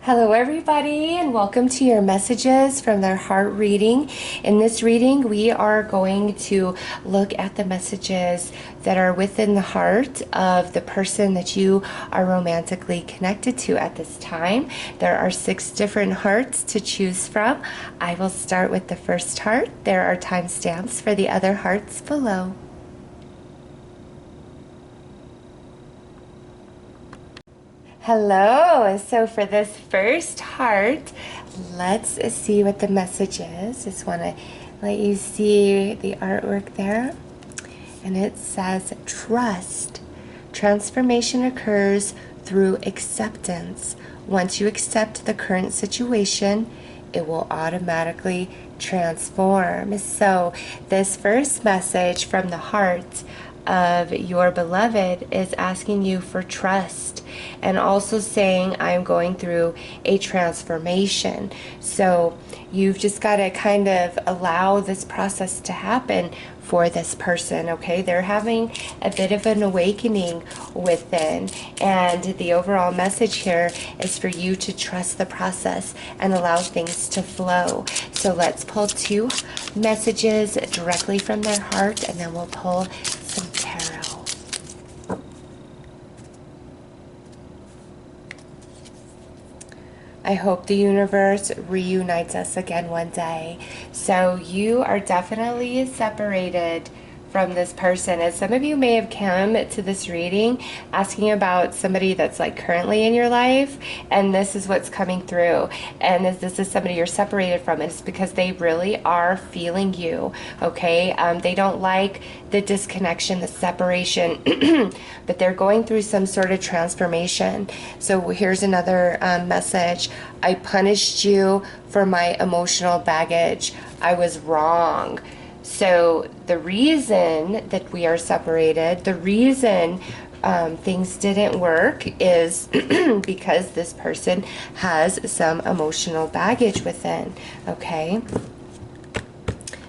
Hello everybody, and welcome to your messages from their heart reading. In this reading, we are going to look at the messages that are within the heart of the person that you are romantically connected to at this time. There are 6 different hearts to choose from. I will start with the first heart. There are timestamps for the other hearts below. Hello, so for this first heart, let's see what the message is. Just want to let you see the artwork there. And it says, trust. Transformation occurs through acceptance. Once you accept the current situation, it will automatically transform. So this first message from the heart of your beloved is asking you for trust and also saying, I'm going through a transformation. So you've just got to kind of allow this process to happen for this person, okay? They're having a bit of an awakening within, and the overall message here is for you to trust the process and allow things to flow. So let's pull 2 messages directly from their heart, and then we'll pull some tarot. I hope the universe reunites us again one day. So you are definitely separated from this person. As some of you may have come to this reading asking about somebody that's like currently in your life, and this is what's coming through, and this is somebody you're separated from. It's because they really are feeling you, okay? They don't like the disconnection, the separation, but they're going through some sort of transformation. So here's another message. I punished you for my emotional baggage. I was wrong. So the reason that we are separated, the reason things didn't work is because this person has some emotional baggage within, okay?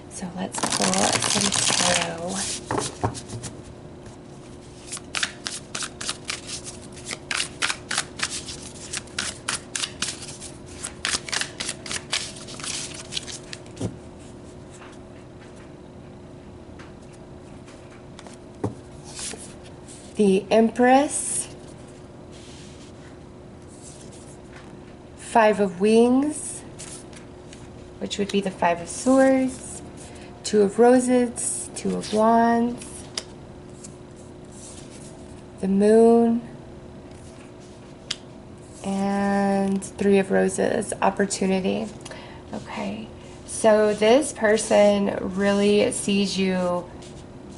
So let's pull some tarot. The Empress, 5 of Wings, which would be the 5 of Swords, 2 of Roses, 2 of Wands, the Moon, and 3 of Roses, Opportunity. Okay, so this person really sees you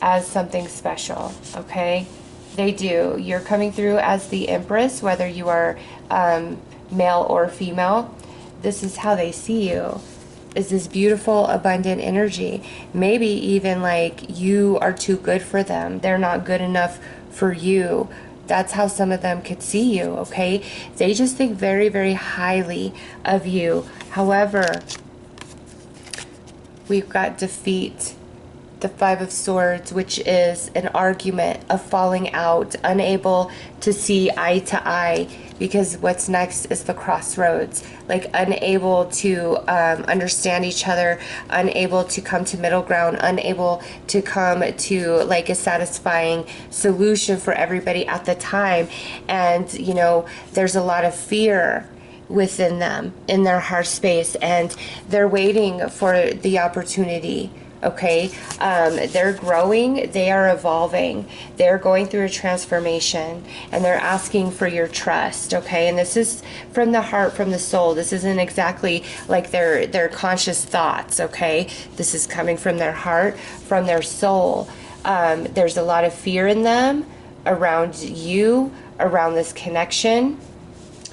as something special, okay? They do. You're coming through as the Empress, whether you are male or female. This is how they see you, is this beautiful, abundant energy. Maybe even like you are too good for them. They're not good enough for you. That's how some of them could see you, okay? They just think very, very highly of you. However, we've got defeat. The 5 of Swords, which is an argument, of falling out, unable to see eye to eye, because what's next is the crossroads, like unable to understand each other, unable to come to middle ground, unable to come to like a satisfying solution for everybody at the time. And you know, there's a lot of fear within them, in their heart space, and they're waiting for the opportunity. Okay, they're growing, they are evolving, they're going through a transformation, and they're asking for your trust, okay? And this is from the heart, from the soul. This isn't exactly like their conscious thoughts, okay? This is coming from their heart, from their soul. There's a lot of fear in them around you, around this connection.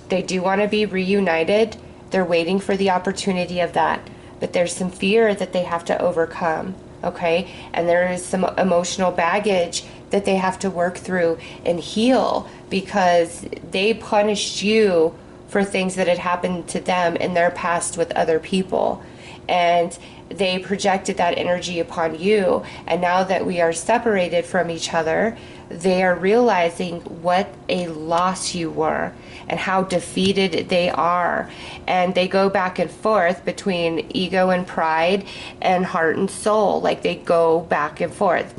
They do want to be reunited. They're waiting for the opportunity of that. But there's some fear that they have to overcome, okay? And there is some emotional baggage that they have to work through and heal, because they punished you for things that had happened to them in their past with other people. And they projected that energy upon you, and now that we are separated from each other, they are realizing what a loss you were and how defeated they are. And they go back and forth between ego and pride and heart and soul. Like, they go back and forth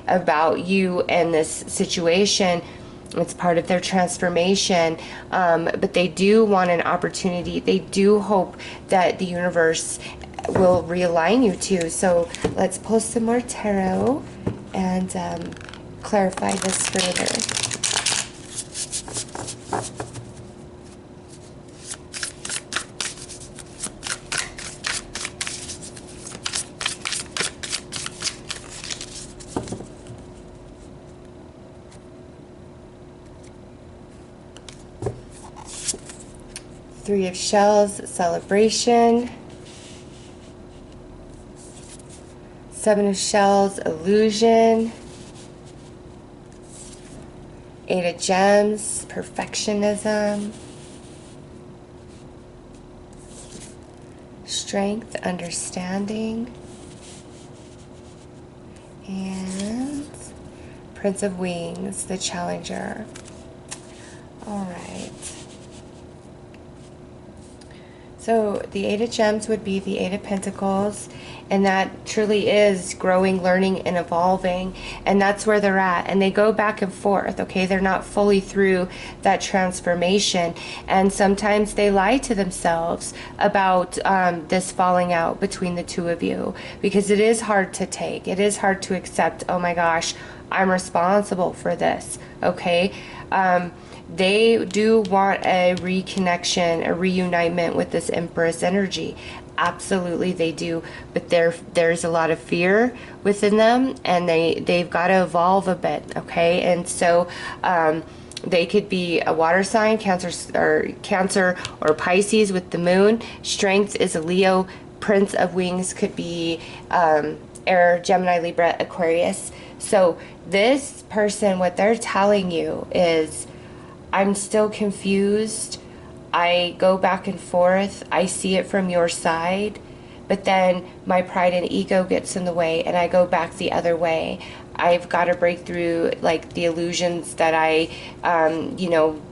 about you and this situation. It's part of their transformation, but they do want an opportunity. They do hope that the universe will realign you too. So let's pull some more tarot and clarify this further. Three of Shells, celebration. Seven of Shells, illusion. Eight of Gems, perfectionism. Strength, understanding. And Prince of Wings, the challenger. All right. So the Eight of Gems would be the Eight of Pentacles, and that truly is growing, learning, and evolving, and that's where they're at. And they go back and forth, okay? They're not fully through that transformation, and sometimes they lie to themselves about this falling out between the two of you, because it is hard to take. It is hard to accept, oh my gosh, I'm responsible for this, okay? They do want a reconnection, a reunitement with this Empress energy. Absolutely they do, but there's a lot of fear within them, and they've got to evolve a bit, okay? And so they could be a water sign, Cancer or Pisces with the moon. Strength is a Leo. Prince of Wings could be Air, Gemini, Libra, Aquarius. So this person, what they're telling you is, I'm still confused. I go back and forth. I see it from your side, but then my pride and ego gets in the way, and I go back the other way. I've got to break through, like, the illusions that I,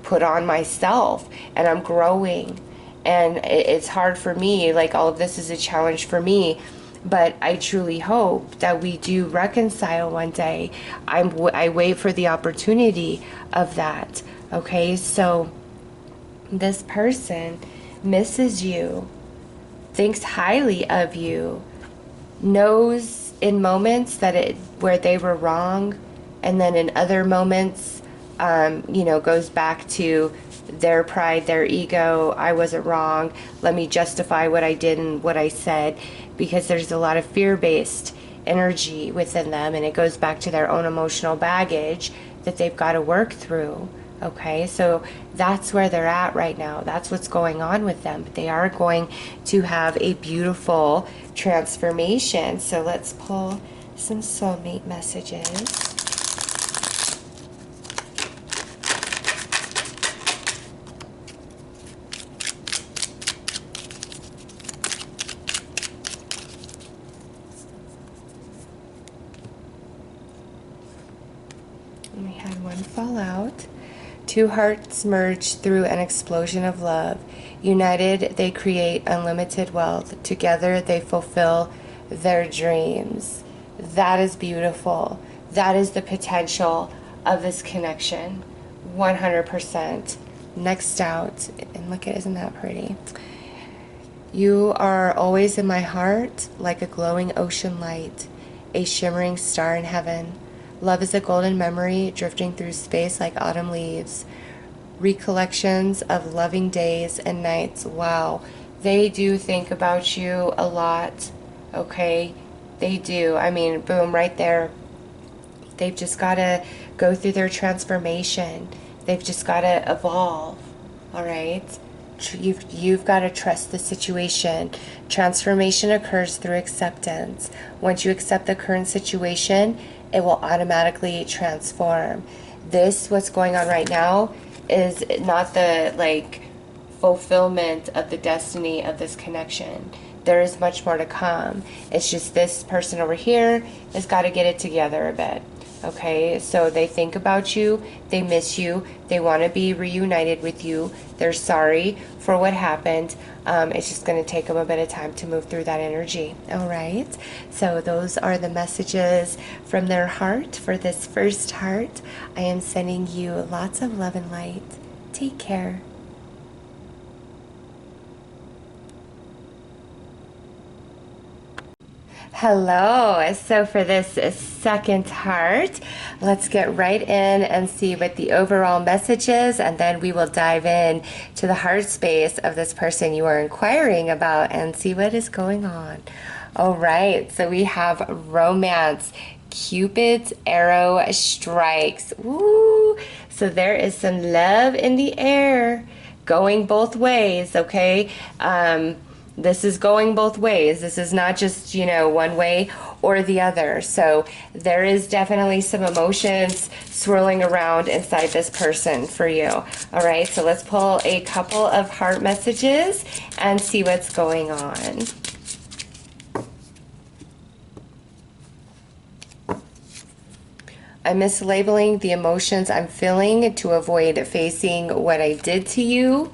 put on myself, and I'm growing. And it's hard for me. Like, all of this is a challenge for me. But I truly hope that we do reconcile one day. I wait for the opportunity of that. Okay, so this person misses you, thinks highly of you, knows in moments that where they were wrong, and then in other moments, goes back to their pride, their ego. I wasn't wrong. Let me justify what I did and what I said, because there's a lot of fear-based energy within them, and it goes back to their own emotional baggage that they've got to work through. Okay, so that's where they're at right now. That's what's going on with them. But they are going to have a beautiful transformation. So let's pull some soulmate messages. And we had one fall out. Two hearts merge through an explosion of love. United, they create unlimited wealth. Together, they fulfill their dreams. That is beautiful. That is the potential of this connection. 100%. Next out, and look at, isn't that pretty? You are always in my heart, like a glowing ocean light, a shimmering star in heaven. Love is a golden memory drifting through space like autumn leaves. Recollections of loving days and nights. Wow. They do think about you a lot. Okay? They do. I mean, boom, right there. They've just got to go through their transformation. They've just got to evolve. All right? You've got to trust the situation. Transformation occurs through acceptance. Once you accept the current situation, it will automatically transform. What's going on right now, is not the fulfillment of the destiny of this connection. there is much more to come. It's just this person over here has got to get it together a bit. Okay, so they think about you, they miss you, they want to be reunited with you, they're sorry for what happened. It's just going to take them a bit of time to move through that energy. All right, so those are the messages from their heart for this first heart. I am sending you lots of love and light. Take care. Hello. So for this second heart, let's get right in and see what the overall message is, and then we will dive in to the heart space of this person you are inquiring about and see what is going on. All right, so we have romance. Cupid's arrow strikes. Woo! So there is some love in the air going both ways, okay? This is going both ways. This is not just, one way or the other. So there is definitely some emotions swirling around inside this person for you. All right, so let's pull a couple of heart messages and see what's going on. I'm mislabeling the emotions I'm feeling to avoid facing what I did to you.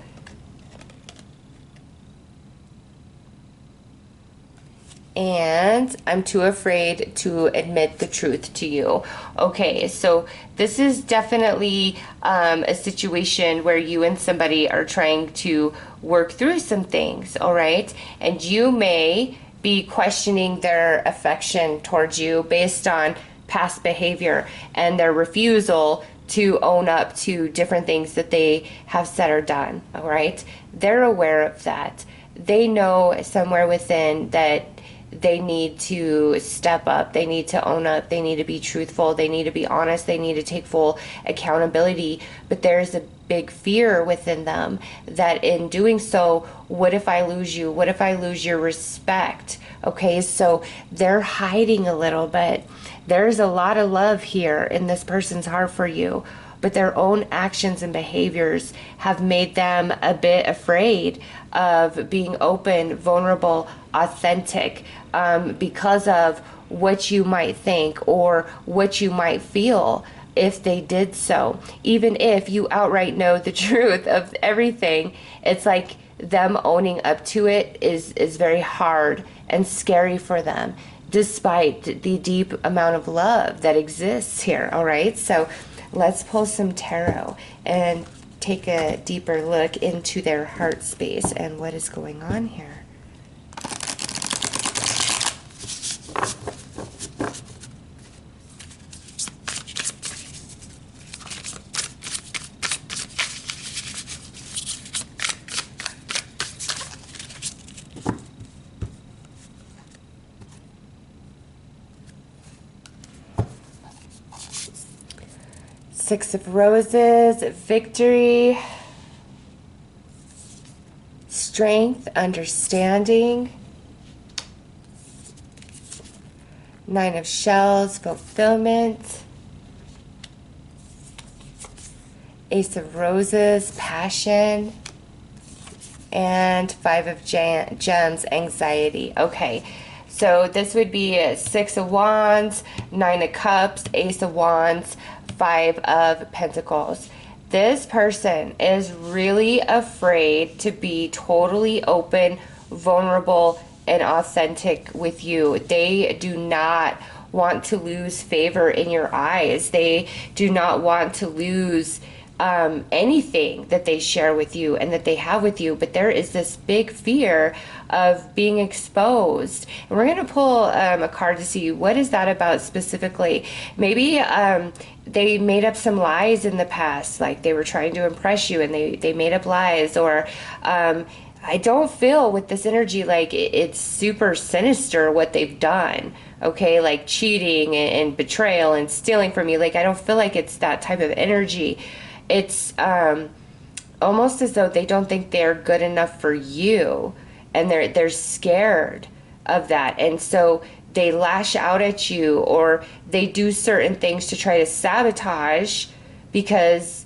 And I'm too afraid to admit the truth to you. Okay, so this is definitely a situation where you and somebody are trying to work through some things, all right? And you may be questioning their affection towards you based on past behavior and their refusal to own up to different things that they have said or done, all right? They're aware of that. They know somewhere within that they need to step up, they need to own up, they need to be truthful, they need to be honest, they need to take full accountability. But there's a big fear within them that in doing so, what if I lose you? What if I lose your respect? Okay, so they're hiding a little bit. There's a lot of love here in this person's heart for you, but their own actions and behaviors have made them a bit afraid of being open, vulnerable, authentic, because of what you might think or what you might feel if they did so. Even if you outright know the truth of everything, it's like them owning up to it is very hard and scary for them, despite the deep amount of love that exists here. All right, so let's pull some tarot and take a deeper look into their heart space and what is going on here. Six of Roses, victory, strength, understanding. Nine of Shells, fulfillment. Ace of Roses, passion. And Five of Gems, anxiety. Okay, so this would be Six of Wands, Nine of Cups, Ace of Wands, Five of Pentacles. This person is really afraid to be totally open, vulnerable, and authentic with you. They do not want to lose favor in your eyes. They do not want to lose anything that they share with you and that they have with you, but there is this big fear of being exposed. And we're going to pull a card to see what is that about specifically. Maybe they made up some lies in the past, like they were trying to impress you and they made up lies, or I don't feel with this energy like it's super sinister what they've done. Okay, like cheating and betrayal and stealing from you. Like, I don't feel like it's that type of energy. It's almost as though they don't think they're good enough for you, and they're scared of that, and so they lash out at you, or they do certain things to try to sabotage because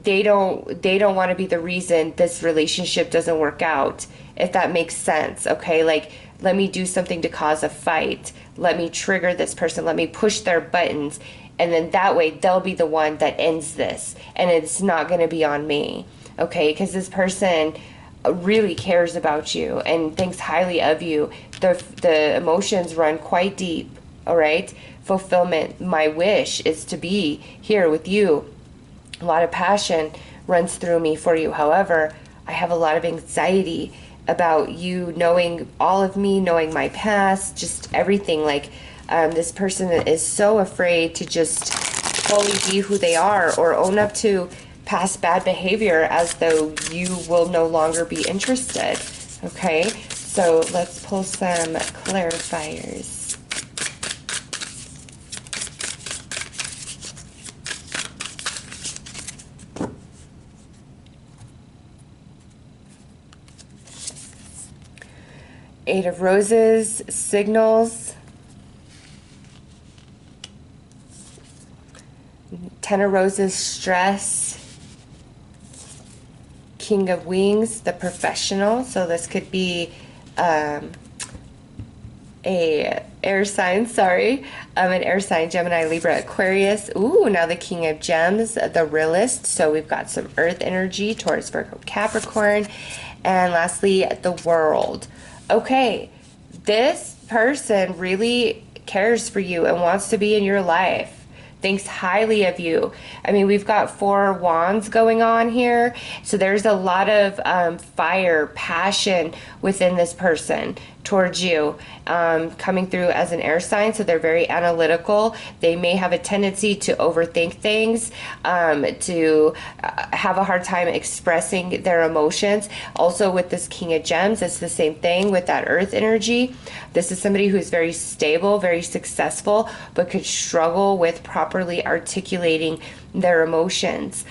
they don't want to be the reason this relationship doesn't work out, if that makes sense. Okay, like, let me do something to cause a fight, let me trigger this person, let me push their buttons, and then that way they'll be the one that ends this, and it's not going to be on me. Okay, because this person really cares about you and thinks highly of you. The emotions run quite deep. All right, fulfillment, my wish is to be here with you. A lot of passion runs through me for you. However, I have a lot of anxiety about you knowing all of me, knowing my past, just everything. Like, this person is so afraid to just fully be who they are or own up to past bad behavior, as though you will no longer be interested. Okay, so let's pull some clarifiers. Eight of Roses, signals. 10 of Roses, stress. King of Wings, the professional. So this could be a air sign, an air sign, Gemini, Libra, Aquarius. Ooh, now the King of Gems, the realist. So we've got some earth energy, Taurus, Virgo, Capricorn. And lastly, the World. Okay, this person really cares for you and wants to be in your life, thinks highly of you. I mean, we've got 4 wands going on here. So there's a lot of fire, passion within this person towards you, coming through as an air sign. So they're very analytical. They may have a tendency to overthink things, to have a hard time expressing their emotions. Also with this King of Gems, it's the same thing with that earth energy. This is somebody who's very stable, very successful, but could struggle with properly articulating their emotions.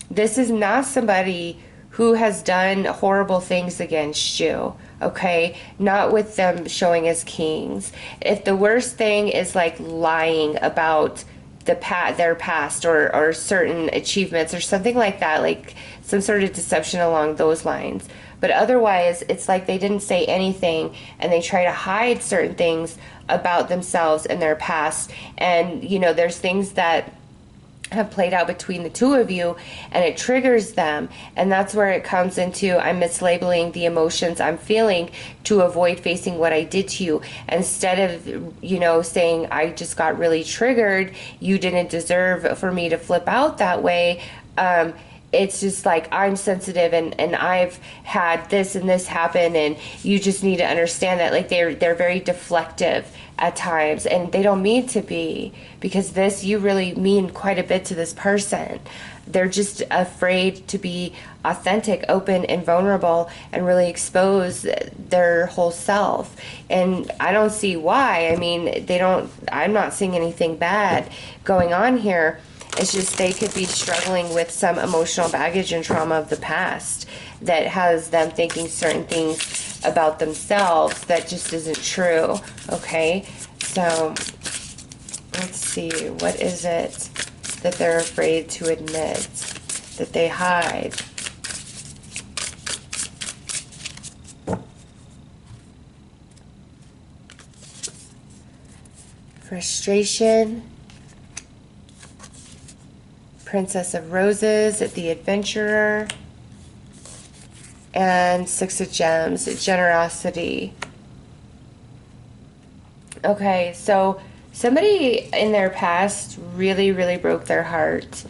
This is not somebody who has done horrible things against you. Okay, not with them showing as kings. If the worst thing is like lying about their past or certain achievements or something like that, like some sort of deception along those lines. But otherwise, it's like they didn't say anything and they try to hide certain things about themselves and their past. And, you know, there's things that have played out between the two of you and it triggers them, and that's where it comes into, I'm mislabeling the emotions I'm feeling to avoid facing what I did to you, instead of, you know, saying I just got really triggered, you didn't deserve for me to flip out that way. It's just like, I'm sensitive and I've had this and this happen, and you just need to understand that. Like, they're very deflective at times, and they don't mean to be, because you really mean quite a bit to this person. They're just afraid to be authentic, open, and vulnerable, and really expose their whole self. And I don't see why. I mean, I'm not seeing anything bad going on here. It's just they could be struggling with some emotional baggage and trauma of the past that has them thinking certain things about themselves that just isn't true. Okay, so let's see, what is it that they're afraid to admit, that they hide? Frustration. Princess of Roses, the Adventurer, and Six of Gems, Generosity. Okay, so somebody in their past really, really broke their heart,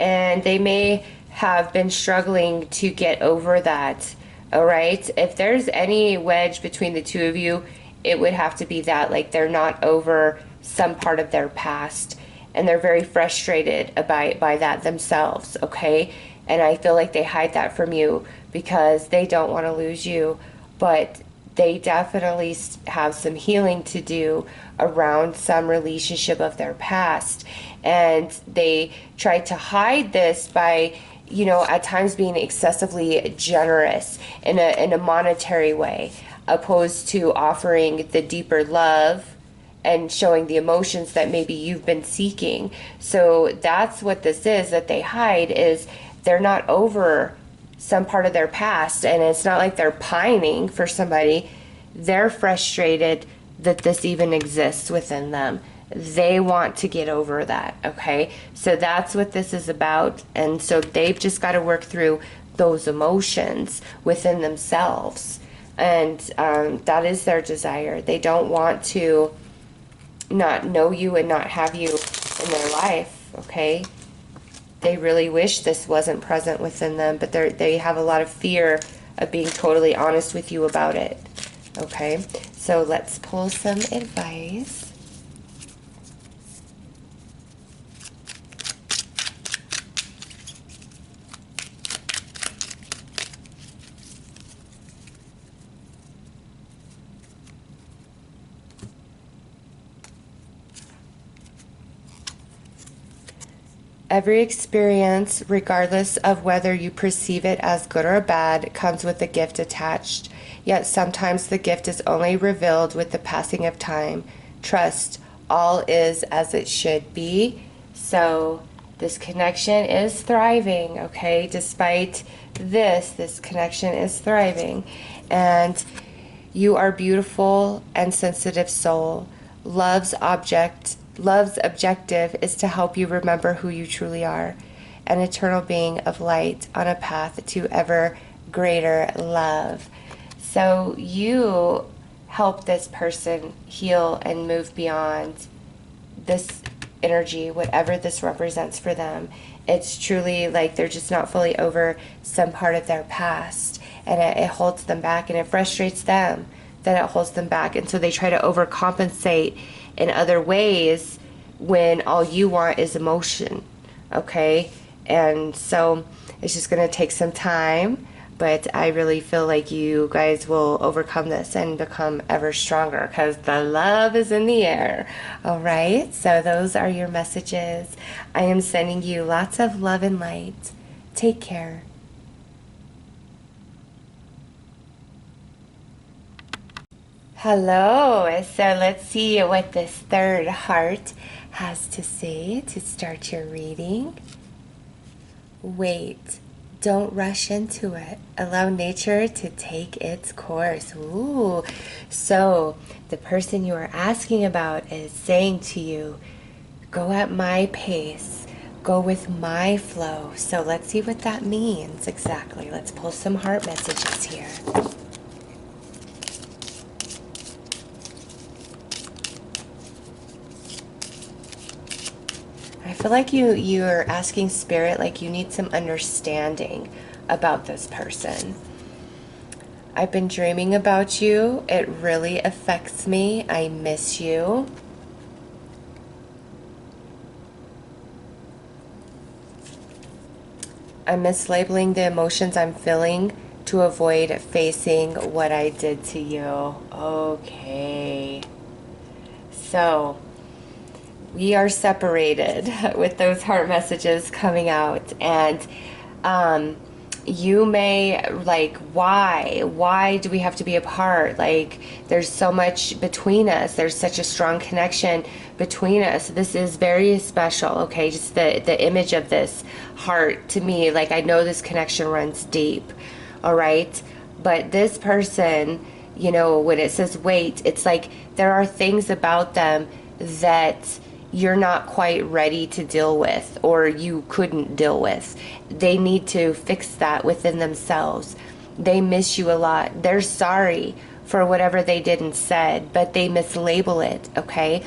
and they may have been struggling to get over that. All right, if there's any wedge between the two of you, it would have to be that, like, they're not over some part of their past, and they're very frustrated by that themselves, okay? And I feel like they hide that from you because they don't want to lose you, but they definitely have some healing to do around some relationship of their past. And they try to hide this by, you know, at times being excessively generous in a monetary way, opposed to offering the deeper love and showing the emotions that maybe you've been seeking. So that's what this is that they hide, is they're not over some part of their past, and it's not like they're pining for somebody. They're frustrated that this even exists within them. They want to get over that, okay? So that's what this is about. And so they've just got to work through those emotions within themselves. And that is their desire. They don't want to not know you and not have you in their life, okay? They really wish this wasn't present within them, but they have a lot of fear of being totally honest with you about it, okay? So let's pull some advice. Every experience, regardless of whether you perceive it as good or bad, comes with a gift attached. Yet sometimes the gift is only revealed with the passing of time. Trust, all is as it should be. So this connection is thriving, okay? Despite this connection is thriving. And you are beautiful and sensitive soul. Love's objective is to help you remember who you truly are, an eternal being of light on a path to ever greater love. So you help this person heal and move beyond this energy, whatever this represents for them. It's truly like they're just not fully over some part of their past, and it holds them back, and it frustrates them that it holds them back. And so they try to overcompensate in other ways when all you want is emotion, okay? And so it's just going to take some time, but I really feel like you guys will overcome this and become ever stronger, because the love is in the air. All right, so those are your messages. I am sending you lots of love and light. Take care. Hello, so let's see what this third heart has to say to start your reading. Wait, don't rush into it. Allow nature to take its course. Ooh, so the person you are asking about is saying to you, go at my pace, go with my flow. So let's see what that means exactly. Let's pull some heart messages here. I feel like you're asking Spirit, like you need some understanding about this person. I've been dreaming about you. It really affects me. I miss you. I'm mislabeling the emotions I'm feeling to avoid facing what I did to you. Okay. So we are separated with those heart messages coming out, and you may like, why do we have to be apart? Like, there's so much between us, there's such a strong connection between us. This is very special, okay? Just the image of this heart, to me, like, I know this connection runs deep, all right? But this person, you know, when it says wait, it's like there are things about them that you're not quite ready to deal with, or you couldn't deal with. They need to fix that within themselves. They miss you a lot. They're sorry for whatever they did and said, but they mislabel it, okay?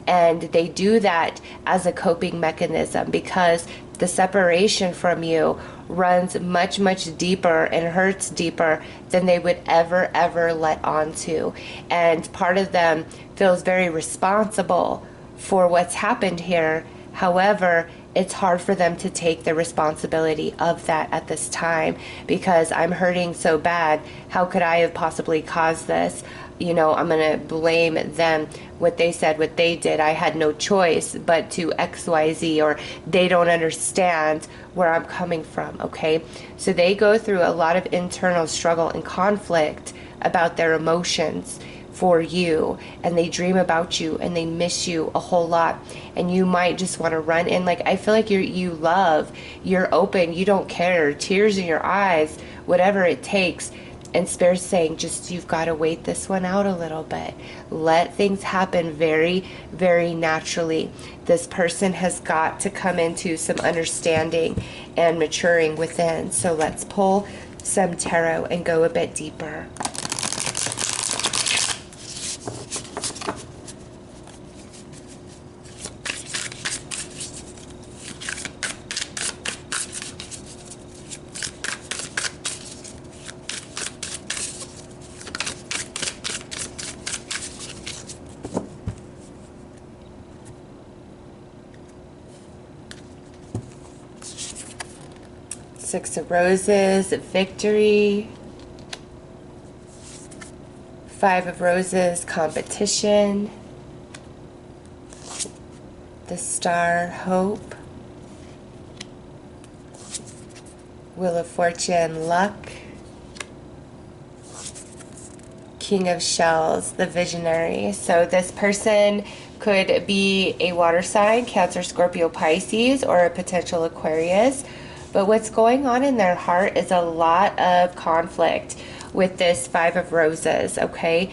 And they do that as a coping mechanism, because the separation from you runs much, much deeper and hurts deeper than they would ever let on to. And part of them feels very responsible for what's happened here. However, it's hard for them to take the responsibility of that at this time, because I'm hurting so bad. How could I have possibly caused this? You know, I'm going to blame them, what they said, what they did. I had no choice but to XYZ, or they don't understand where I'm coming from, okay? So they go through a lot of internal struggle and conflict about their emotions for you, and they dream about you, and they miss you a whole lot, and you might just want to run in. Like, I feel like you love, you're open, you don't care, tears in your eyes, whatever it takes. And Spirit's saying, just, you've got to wait this one out a little bit. Let things happen very, very naturally. This person has got to come into some understanding and maturing within. So let's pull some tarot and go a bit deeper. Six of Roses, victory. Five of Roses, competition. The Star, hope. Wheel of Fortune, luck. King of Shells, the visionary. So this person could be a water sign, Cancer, Scorpio, Pisces, or a potential Aquarius. But what's going on in their heart is a lot of conflict with this Five of Roses, okay?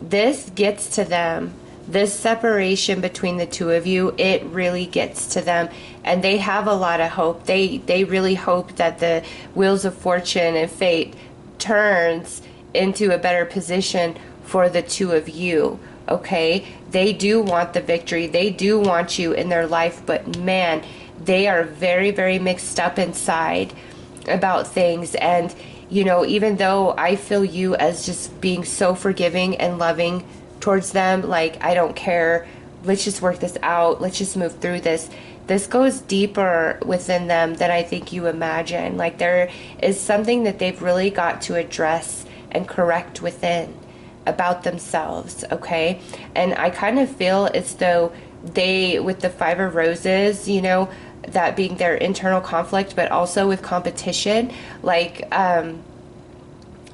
This gets to them. This separation between the two of you, it really gets to them. And they have a lot of hope. They really hope that the wheels of fortune and fate turns into a better position for the two of you, okay? They do want the victory. They do want you in their life, but man, they are very, very mixed up inside about things. And, you know, even though I feel you as just being so forgiving and loving towards them, like, I don't care, let's just work this out, let's just move through this. This goes deeper within them than I think you imagine. Like, there is something that they've really got to address and correct within about themselves, okay? And I kind of feel as though they, with the Five of Roses, you know, that being their internal conflict, but also with competition, like,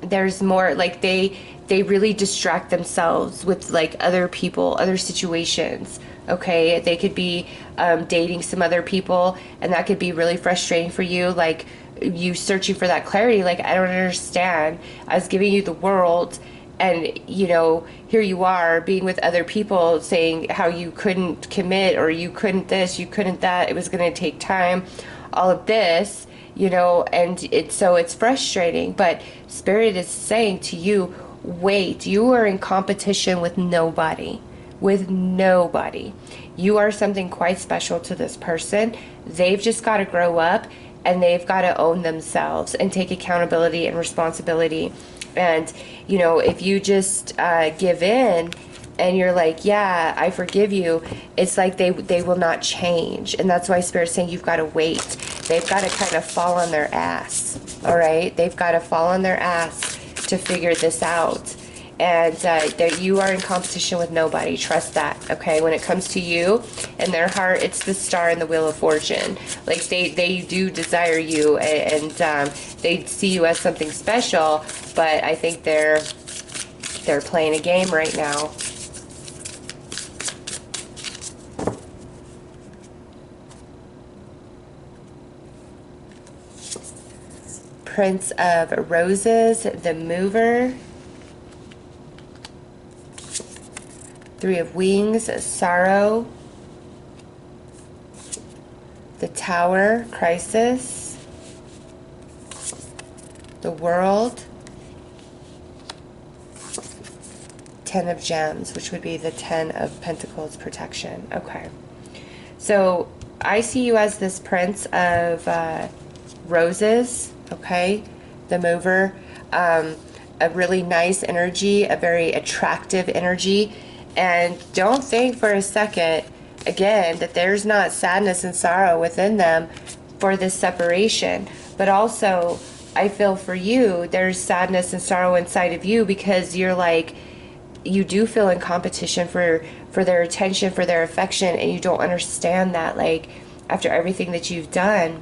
there's more, like, they really distract themselves with, like, other people, other situations, okay? They could be dating some other people, and that could be really frustrating for you, like, you searching for that clarity, like, I don't understand, I was giving you the world, and, you know, here you are being with other people saying how you couldn't commit, or you couldn't this, you couldn't that, it was going to take time, all of this, you know, and it's frustrating. But Spirit is saying to you, wait, you are in competition with nobody. With nobody. You are something quite special to this person. They've just got to grow up, and they've got to own themselves and take accountability and responsibility. And, you know, if you just give in and you're like, yeah, I forgive you, it's like they will not change. And that's why Spirit's saying you've got to wait. They've got to kind of fall on their ass, all right? They've got to fall on their ass to figure this out. And that you are in competition with nobody. Trust that, okay? When it comes to you and their heart, it's the Star and the Wheel of Fortune. Like, they do desire you, and they see you as something special, but I think they're playing a game right now. Prince of Roses, the Mover. Three of Wings, sorrow. The Tower, crisis. The World. Ten of Gems, which would be the Ten of Pentacles, protection. Okay. So I see you as this Prince of Roses, okay? The Mover. A really nice energy, a very attractive energy. And don't think for a second, again, that there's not sadness and sorrow within them for this separation. But also, I feel for you, there's sadness and sorrow inside of you, because you're like, you do feel in competition for their attention, for their affection, and you don't understand that, like, after everything that you've done.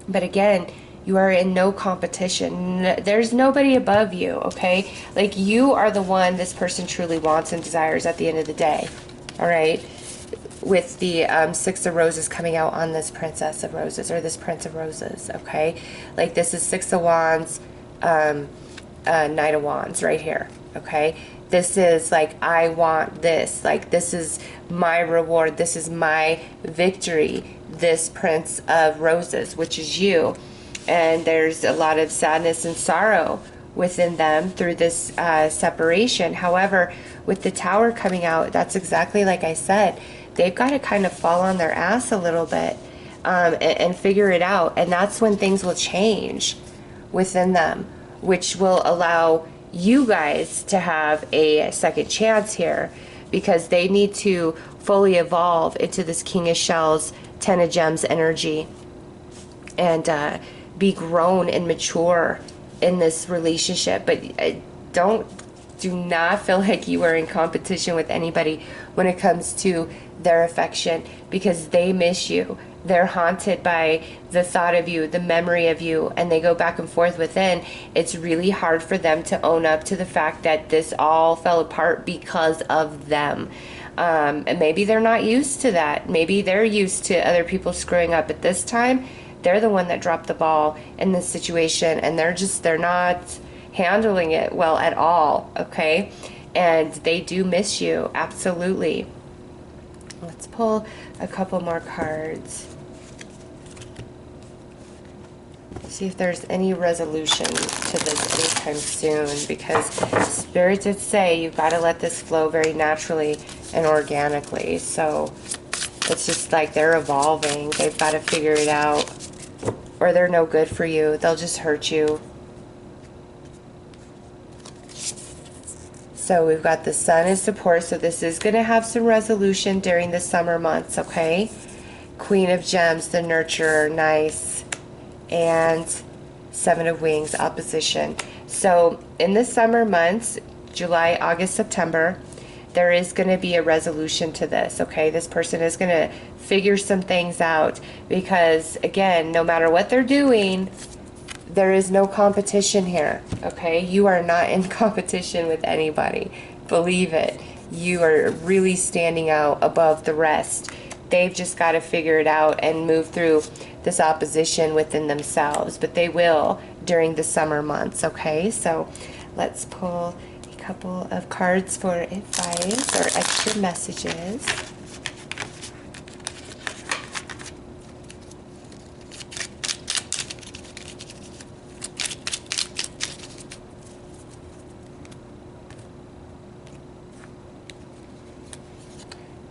But again, You are in no competition. There's nobody above you, okay? Like, you are the one this person truly wants and desires at the end of the day, all right? With the Six of Roses coming out on this Princess of Roses, or this Prince of Roses, okay? Like, this is Six of Wands, Knight of Wands right here, okay? This is like, I want this. Like, this is my reward. This is my victory. This Prince of Roses, which is you. And there's a lot of sadness and sorrow within them through this separation. However, with the Tower coming out, that's exactly like I said. They've got to kind of fall on their ass a little bit and figure it out. And that's when things will change within them, which will allow you guys to have a second chance here, because they need to fully evolve into this King of Shells, Ten of Gems energy, and be grown and mature in this relationship. But do not feel like you are in competition with anybody when it comes to their affection, because they miss you. They're haunted by the thought of you, the memory of you, and they go back and forth within. It's really hard for them to own up to the fact that this all fell apart because of them. And maybe they're not used to that. Maybe they're used to other people screwing up. But this time, they're the one that dropped the ball in this situation, and they're not handling it well at all, okay? And they do miss you, absolutely. Let's pull a couple more cards. See if there's any resolution to this anytime soon, because Spirit did say you've got to let this flow very naturally and organically. So it's just like they're evolving. They've got to figure it out, or they're no good for you. They'll just hurt you. So we've got the Sun as support, so this is going to have some resolution during the summer months, okay? Queen of Gems, the nurturer, nice. And Seven of Wings, opposition. So in the summer months, July, August, September, there is going to be a resolution to this, okay? This person is going to figure some things out, because, again, no matter what they're doing, there is no competition here, okay? You are not in competition with anybody. Believe it. You are really standing out above the rest. They've just got to figure it out and move through this opposition within themselves. But they will during the summer months, okay? So let's pull a couple of cards for advice or extra messages.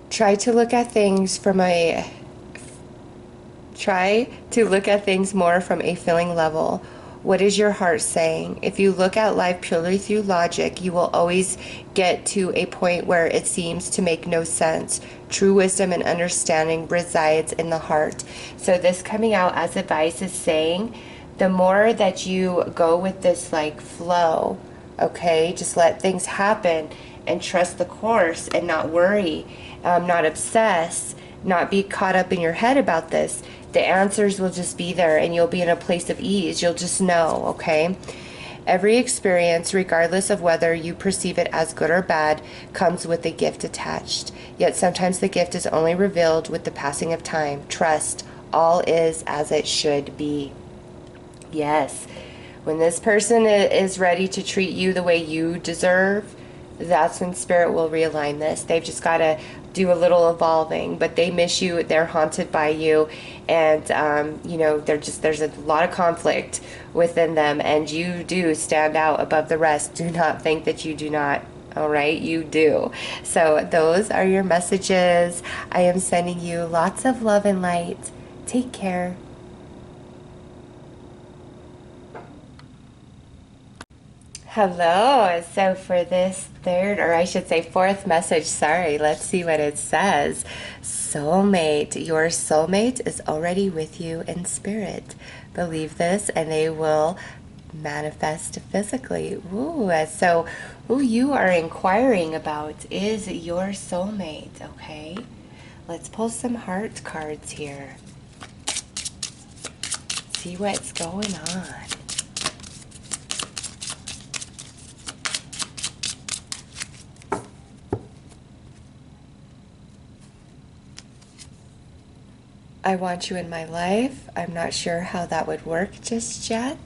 Try to look at things more from a feeling level. What is your heart saying? If you look at life purely through logic, you will always get to a point where it seems to make no sense. True wisdom and understanding resides in the heart. So this coming out as advice is saying, the more that you go with this like flow, okay, just let things happen and trust the course and not worry, not obsess, not be caught up in your head about this. The answers will just be there, and you'll be in a place of ease. You'll just know, okay? Every experience, regardless of whether you perceive it as good or bad, comes with a gift attached. Yet sometimes the gift is only revealed with the passing of time. Trust, all is as it should be. Yes, when this person is ready to treat you the way you deserve, that's when Spirit will realign this. They've just got to do a little evolving, but they miss you. They're haunted by you, and you know, there's a lot of conflict within them, and you do stand out above the rest. Do not think that you do not. All right, you do. So those are your messages. I am sending you lots of love and light. Take care. Hello. So for this third, or I should say fourth message, sorry, let's see what it says. Soulmate. Your soulmate is already with you in spirit. Believe this and they will manifest physically. Ooh, so who you are inquiring about is your soulmate, okay? Let's pull some heart cards here. see what's going on. I want you in my life. I'm not sure how that would work just yet.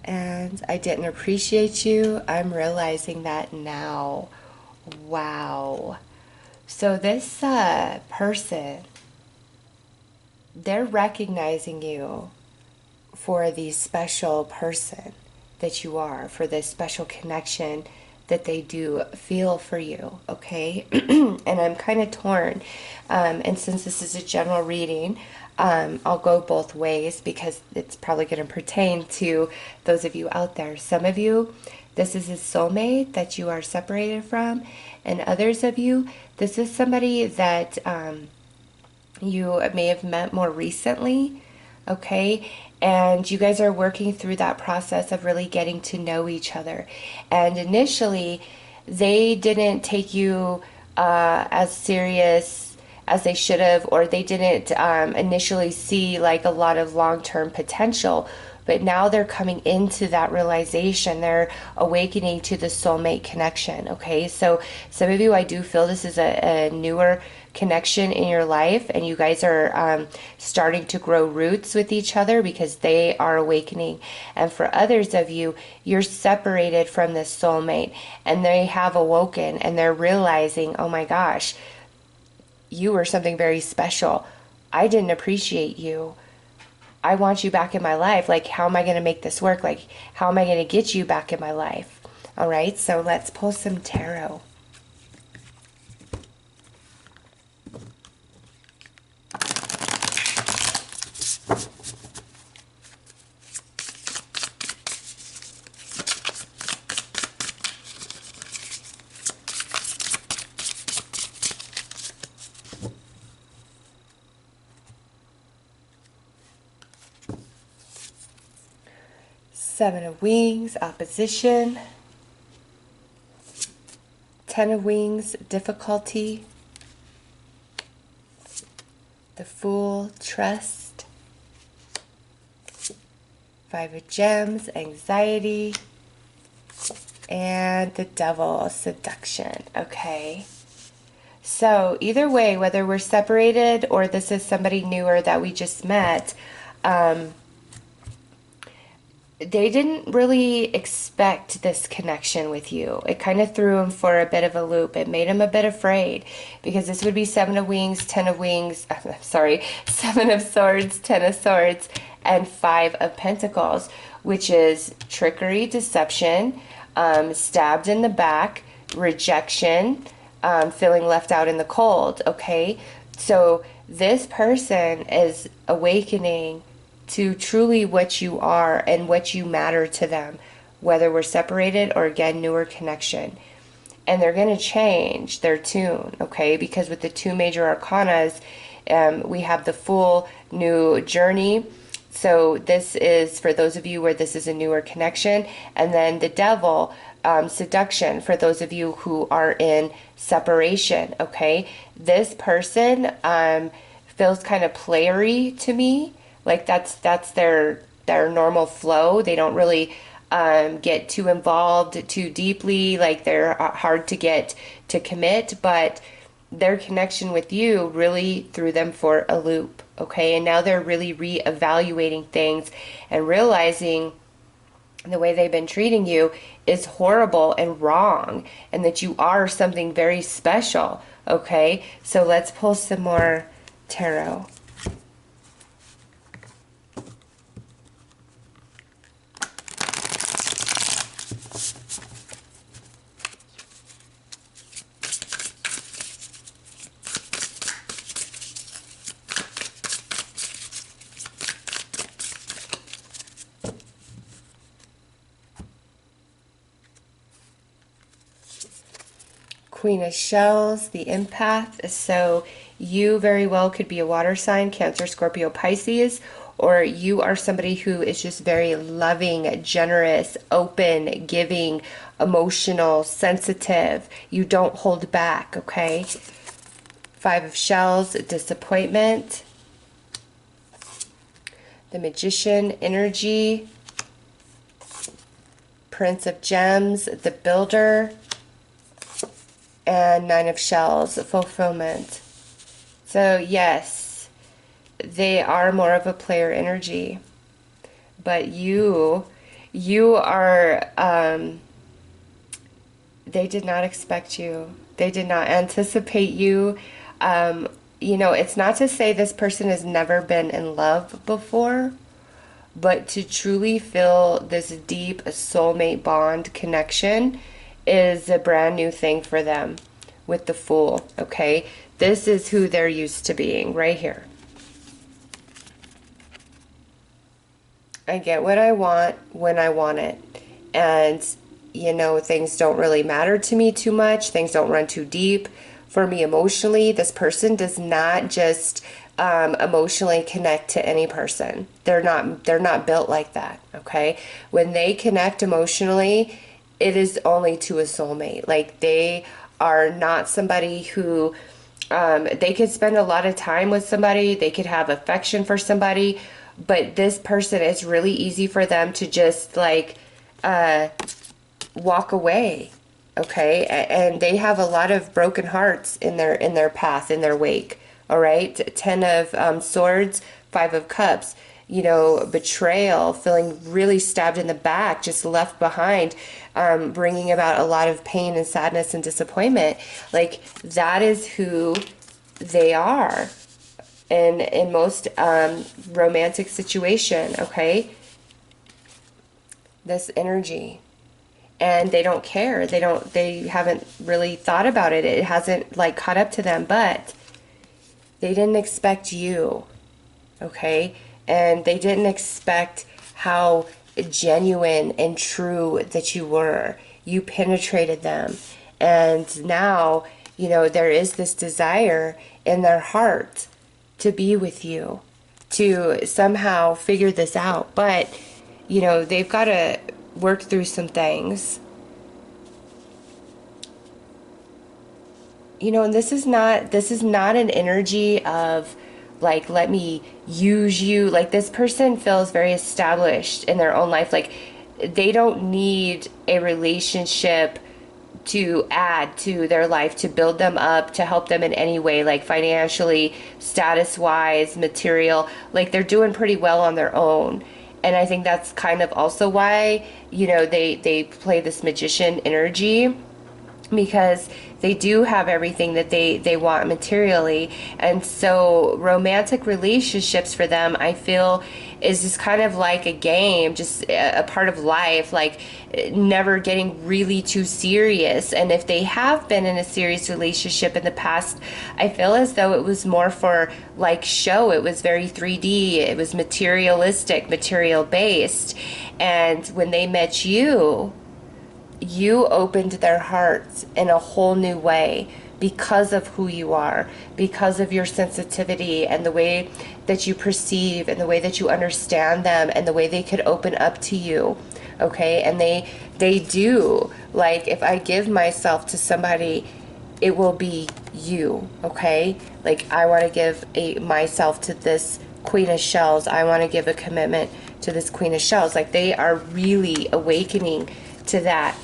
And I didn't appreciate you. I'm realizing that now. Wow. So this person, they're recognizing you for the special person that you are, for this special connection that they do feel for you, okay? And I'm kind of torn. And since this is a general reading, I'll go both ways because it's probably going to pertain to those of you out there. Some of you, this is a soulmate that you are separated from, and others of you, this is somebody that you may have met more recently, okay? And you guys are working through that process of really getting to know each other. And initially, they didn't take you as serious as they should have, or they didn't initially see like a lot of long-term potential. But now they're coming into that realization. They're awakening to the soulmate connection, okay? So some of you, I do feel this is a newer connection in your life, and you guys are starting to grow roots with each other because they are awakening. And for others of you, you're separated from this soulmate, and they have awoken, and they're realizing, oh my gosh, you were something very special. I didn't appreciate you. I want you back in my life. Like, how am I going to make this work? Like, how am I going to get you back in my life? All right, so let's pull some tarot. Seven of Wings, opposition. Ten of Wings, difficulty. The Fool, trust. Five of Gems, anxiety. And the Devil, seduction. Okay. So either way, whether we're separated or this is somebody newer that we just met, they didn't really expect this connection with you. It kind of threw them for a bit of a loop. It made them a bit afraid because this would be Seven of Wings, Ten of Wings, sorry, Seven of Swords, Ten of Swords, and Five of Pentacles, which is trickery, deception, stabbed in the back, rejection, feeling left out in the cold, okay? So this person is awakening to truly what you are and what you matter to them, whether we're separated or, again, newer connection. And they're going to change their tune, okay? Because with the two major arcanas, we have the Fool, new journey. So this is for those of you where this is a newer connection. And then the Devil, seduction, for those of you who are in separation, okay? This person feels kind of playery to me. Like that's their normal flow. They don't really get too involved too deeply. Like they're hard to get to commit, but their connection with you really threw them for a loop, okay? And now they're really reevaluating things and realizing the way they've been treating you is horrible and wrong, and that you are something very special, okay? So let's pull some more tarot. Queen of Shells, the empath. So you very well could be a water sign, Cancer, Scorpio, Pisces, or you are somebody who is just very loving, generous, open, giving, emotional, sensitive. You don't hold back, okay? Five of Shells, disappointment. The Magician energy. Prince of Gems, the Builder. And Nine of Shells, fulfillment. So yes, they are more of a player energy. But you are, they did not expect you. They did not anticipate you. You know, it's not to say this person has never been in love before, but to truly feel this deep soulmate bond connection is a brand new thing for them with the Fool, okay? This is who they're used to being right here. I get what I want when I want it. And, you know, things don't really matter to me too much. Things don't run too deep. For me emotionally, this person does not just emotionally connect to any person. They're not built like that, okay? When they connect emotionally, it is only to a soulmate. Like, they are not somebody who, they could spend a lot of time with somebody, they could have affection for somebody, but this person, is really easy for them to just like walk away, okay? And they have a lot of broken hearts in their path, in their wake. All right, Ten of Swords, Five of Cups, you know, betrayal, feeling really stabbed in the back, just left behind, bringing about a lot of pain and sadness and disappointment. Like, that is who they are in most romantic situation, okay? This energy. And they don't care. They haven't really thought about it. It hasn't like caught up to them, but they didn't expect you, okay? And they didn't expect how genuine and true that you were. You penetrated them. And now, you know, there is this desire in their heart to be with you, to somehow figure this out. But, you know, they've got to work through some things. You know, and this is not an energy of like, let me use you. Like, this person feels very established in their own life. Like, they don't need a relationship to add to their life, to build them up, to help them in any way, like financially, status wise, material. Like, they're doing pretty well on their own. And I think that's kind of also why, you know, they play this magician energy, because they do have everything that they want materially. And so romantic relationships for them, I feel, is just kind of like a game, just a part of life, like never getting really too serious. And if they have been in a serious relationship in the past, I feel as though it was more for like show. It was very 3D. It was materialistic, material based. And when they met you, you opened their hearts in a whole new way because of who you are, because of your sensitivity and the way that you perceive and the way that you understand them and the way they could open up to you, okay? And they do. Like, if I give myself to somebody, it will be you, okay? Like, I want to give myself to this Queen of Shells. I want to give a commitment to this Queen of Shells. Like, they are really awakening to that.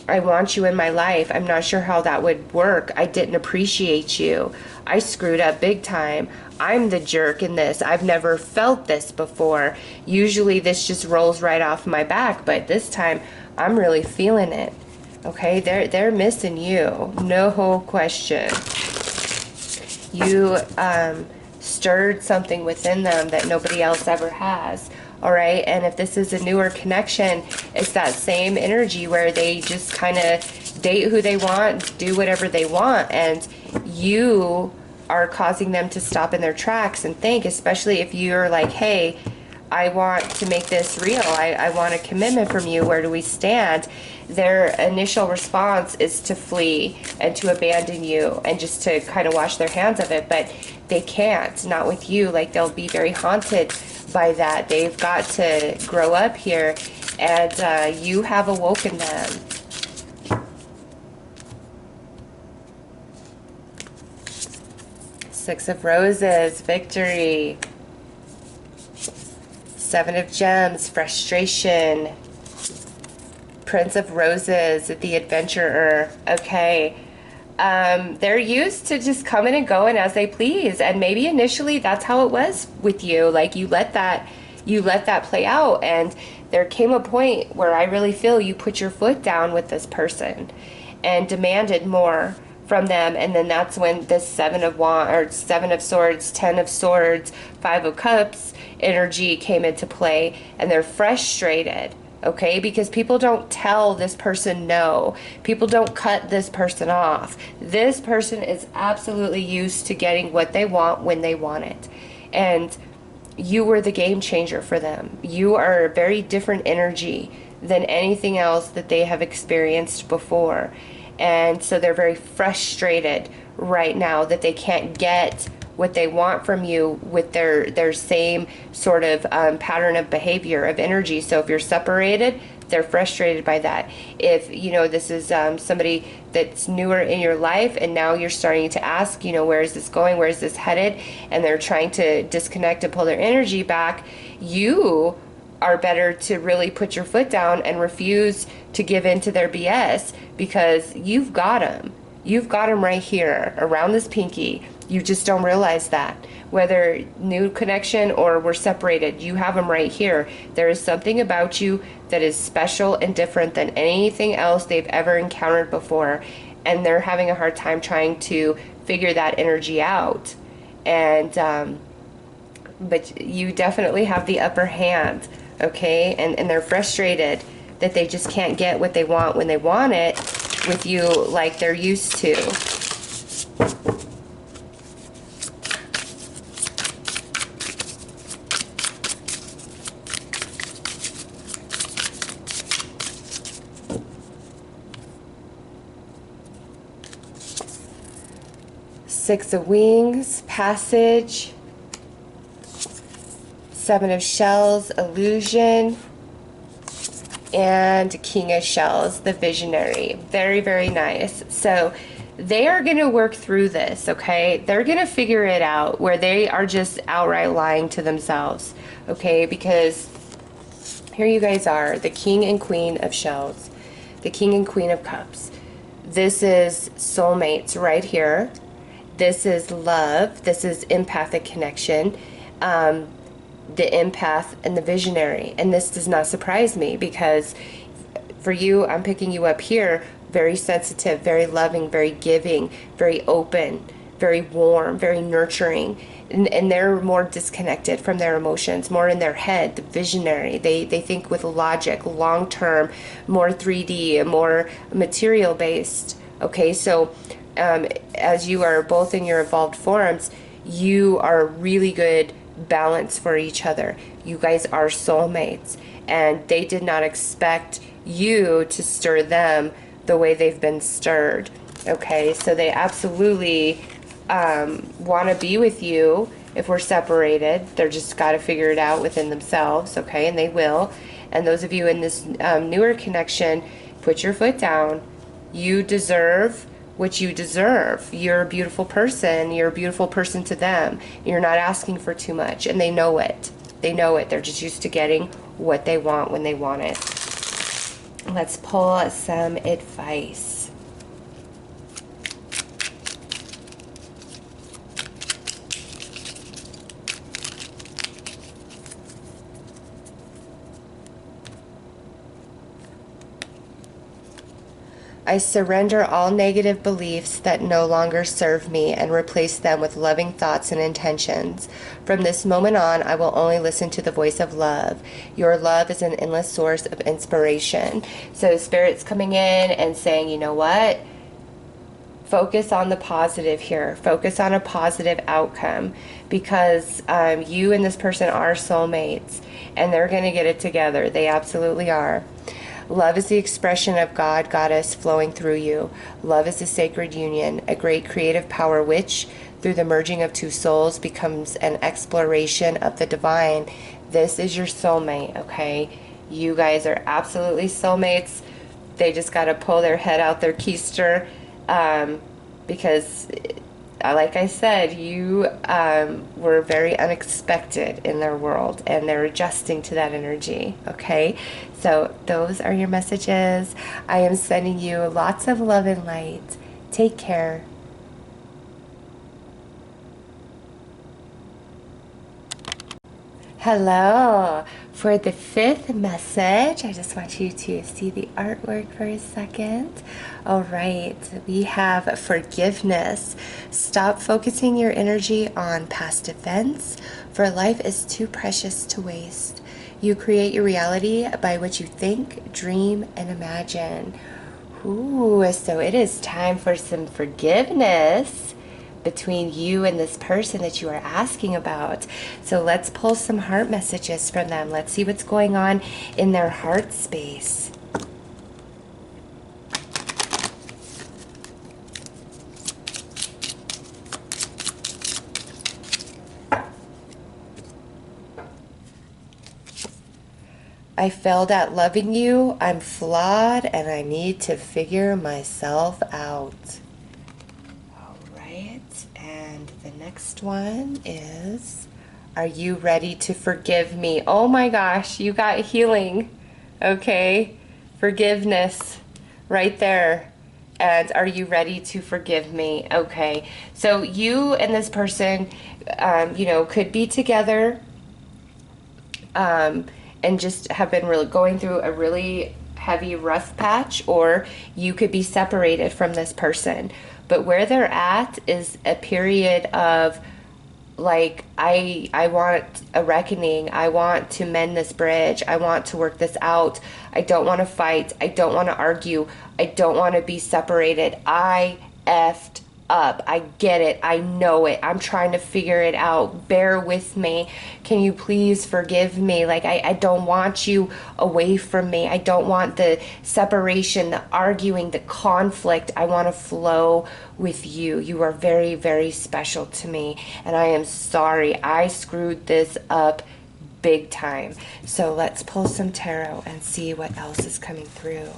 I want you in my life. I'm not sure how that would work. I didn't appreciate you. I screwed up big time. I'm the jerk in this. I've never felt this before. Usually this just rolls right off my back, but this time I'm really feeling it. Okay, they're missing you. No question. You stirred something within them that nobody else ever has. All right, and if this is a newer connection, it's that same energy where they just kind of date who they want, do whatever they want, and you are causing them to stop in their tracks and think, especially if you're like, hey, I want to make this real. I want a commitment from you. Where do we stand? Their initial response is to flee and to abandon you and just to kind of wash their hands of it, but they can't, not with you. Like, they'll be very haunted by that. They've got to grow up here, and you have awoken them. Six of Roses, victory. Seven of Gems, frustration. Prince of Roses, the adventurer. Okay. They're used to just coming and going as they please, and maybe initially that's how it was with you. Like you let that play out, and there came a point where I really feel you put your foot down with this person and demanded more from them, and then that's when this Seven of Swords, Ten of Swords, Five of Cups energy came into play, and they're frustrated. Okay, because people don't tell this person no. People don't cut this person off. This person is absolutely used to getting what they want when they want it. And you were the game changer for them. You are a very different energy than anything else that they have experienced before. And so they're very frustrated right now that they can't get what they want from you with their same sort of pattern of behavior, of energy. So if you're separated, they're frustrated by that. If, this is somebody that's newer in your life, and now you're starting to ask, where is this going? Where is this headed? And they're trying to disconnect and pull their energy back. You are better to really put your foot down and refuse to give in to their BS, because you've got them. You've got them right here around this pinky. You just don't realize that. Whether new connection or we're separated, you have them right here. There is something about you that is special and different than anything else they've ever encountered before. And they're having a hard time trying to figure that energy out. And, but you definitely have the upper hand, okay? And they're frustrated that they just can't get what they want when they want it with you like they're used to. Six of Wings, Passage. Seven of Shells, Illusion. And King of Shells, the Visionary. Very, very nice. So they are going to work through this, okay? They're going to figure it out where they are just outright lying to themselves, okay? Because here you guys are, the King and Queen of Shells, the King and Queen of Cups. This is soulmates right here. This is love. This is empathic connection. The empath and the visionary. And this does not surprise me, because for you, I'm picking you up here, very sensitive, very loving, very giving, very open, very warm, very nurturing. And they're more disconnected from their emotions, more in their head, the visionary. They think with logic, long-term, more 3D, more material-based. Okay, so as you are both in your evolved forms, you are really good balance for each other. You guys are soulmates, and they did not expect you to stir them the way they've been stirred. Okay, so they absolutely want to be with you. If we're separated, they're just got to figure it out within themselves. Okay, and they will. And those of you in this newer connection, put your foot down. You deserve what you deserve. You're a beautiful person. You're a beautiful person to them. You're not asking for too much, and they know it. They know it. They're just used to getting what they want when they want it. Let's pull some advice. I surrender all negative beliefs that no longer serve me and replace them with loving thoughts and intentions. From this moment on, I will only listen to the voice of love. Your love is an endless source of inspiration. So Spirit's coming in and saying, you know what? Focus on the positive here. Focus on a positive outcome, because you and this person are soulmates, and they're going to get it together. They absolutely are. Love is the expression of God, Goddess flowing through you. Love is a sacred union, a great creative power which, through the merging of two souls, becomes an exploration of the divine. This is your soulmate, okay? You guys are absolutely soulmates. They just got to pull their head out their keister, because like I said, you were very unexpected in their world, and they're adjusting to that energy, okay? So those are your messages. I am sending you lots of love and light. Take care. Hello. For the fifth message, I just want you to see the artwork for a second. All right, we have forgiveness. Stop focusing your energy on past events, for life is too precious to waste. You create your reality by what you think, dream, and imagine. Ooh, so it is time for some forgiveness between you and this person that you are asking about. So let's pull some heart messages from them. Let's see what's going on in their heart space. I failed at loving you. I'm flawed and I need to figure myself out. And the next one is, are you ready to forgive me? Oh my gosh, you got healing. Okay, forgiveness right there. And are you ready to forgive me? Okay, so you and this person, could be together and just have been really going through a really heavy rough patch, or you could be separated from this person. But where they're at is a period of like, I want a reckoning. I want to mend this bridge. I want to work this out. I don't want to fight. I don't want to argue. I don't want to be separated. I effed up. I get it. I know it. I'm trying to figure it out. Bear with me. Can you please forgive me? Like, I don't want you away from me. I don't want the separation, the arguing, the conflict. I want to flow with you. You are very, very special to me. And I am sorry. I screwed this up big time. So let's pull some tarot and see what else is coming through.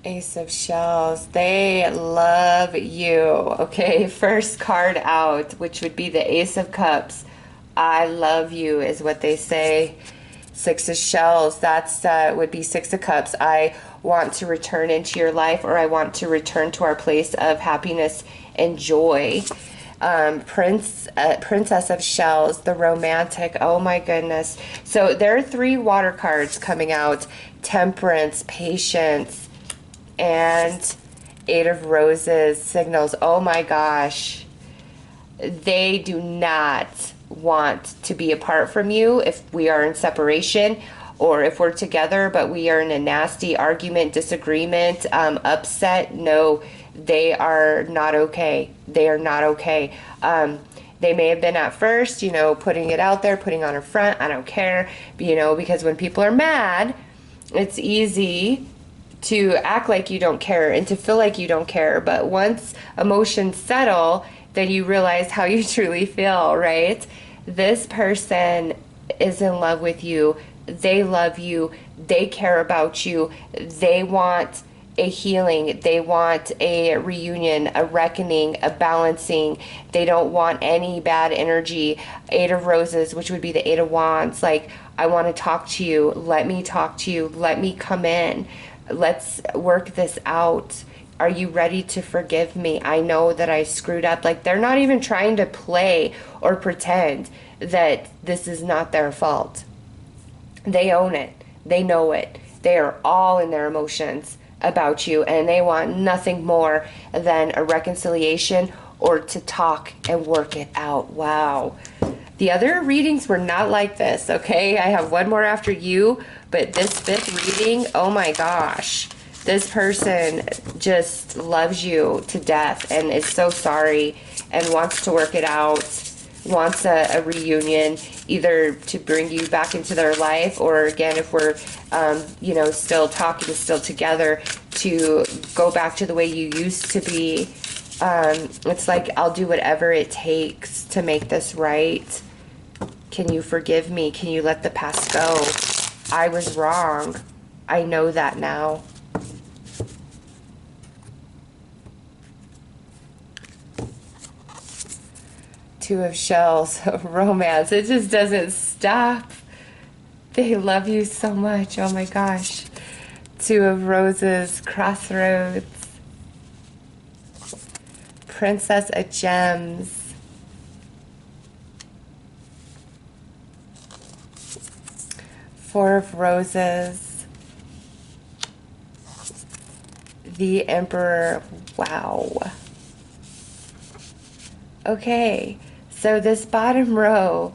Ace of Shells. They love you. Okay, first card out, which would be the Ace of Cups. I love you is what they say. Six of Shells. That's would be Six of Cups. I want to return into your life, or I want to return to our place of happiness and joy. Princess of Shells, the romantic. Oh my goodness. So there are three water cards coming out. Temperance, patience, and Eight of Roses signals. Oh my gosh. They do not want to be apart from you if we are in separation, or if we're together but we are in a nasty argument, disagreement, upset. No, they are not okay. They are not okay. They may have been at first, putting it out there, putting on a front. I don't care, because when people are mad, it's easy to act like you don't care and to feel like you don't care. But once emotions settle, then you realize how you truly feel, right? This person is in love with you. They love you. They care about you. They want a healing. They want a reunion, a reckoning, a balancing. They don't want any bad energy. Eight of Roses, which would be the Eight of Wands. Like, I want to talk to you. Let me talk to you. Let me come in. Let's work this out. Are you ready to forgive me? I know that I screwed up. Like, they're not even trying to play or pretend that this is not their fault. They own it. They know it. They are all in their emotions about you, and they want nothing more than a reconciliation or to talk and work it out. Wow. The other readings were not like this, okay? I have one more after you, but this fifth reading, oh my gosh. This person just loves you to death and is so sorry and wants to work it out. wants a reunion, either to bring you back into their life, or again, if we're, you know, still talking, still together, to go back to the way you used to be. It's like, I'll do whatever it takes to make this right. Can you forgive me? Can you let the past go? I was wrong. I know that now. Two of Shells, romance. It just doesn't stop. They love you so much. Oh my gosh. Two of Roses, crossroads. Princess of Gems. Four of Roses. The Emperor. Wow. Okay. So this bottom row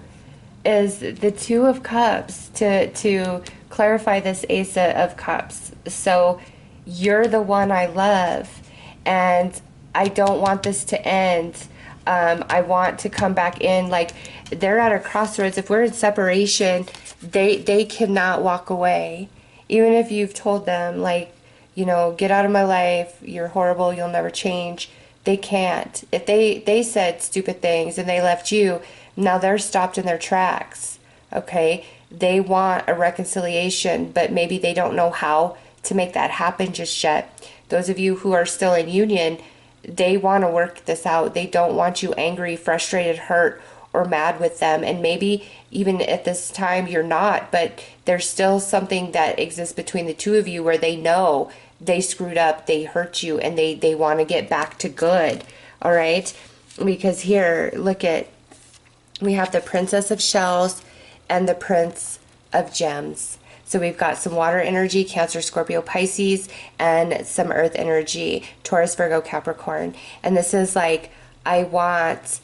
is the Two of Cups to clarify this Ace of Cups. So you're the one I love, and I don't want this to end. I want to come back in. Like, they're at a crossroads. If we're in separation, they cannot walk away. Even if you've told them, like, you know, get out of my life, you're horrible, you'll never change. They can't. If they said stupid things and they left you, now they're stopped in their tracks, okay? They want a reconciliation, but maybe they don't know how to make that happen just yet. Those of you who are still in union, they want to work this out. They don't want you angry, frustrated, hurt, or mad with them. And maybe even at this time you're not, but there's still something that exists between the two of you where they know they screwed up, they hurt you, and they want to get back to good. All right? Because here, look at, we have the Princess of Shells and the Prince of Gems. So we've got some water energy, Cancer, Scorpio, Pisces, and some earth energy, Taurus, Virgo, Capricorn. And this is like, I want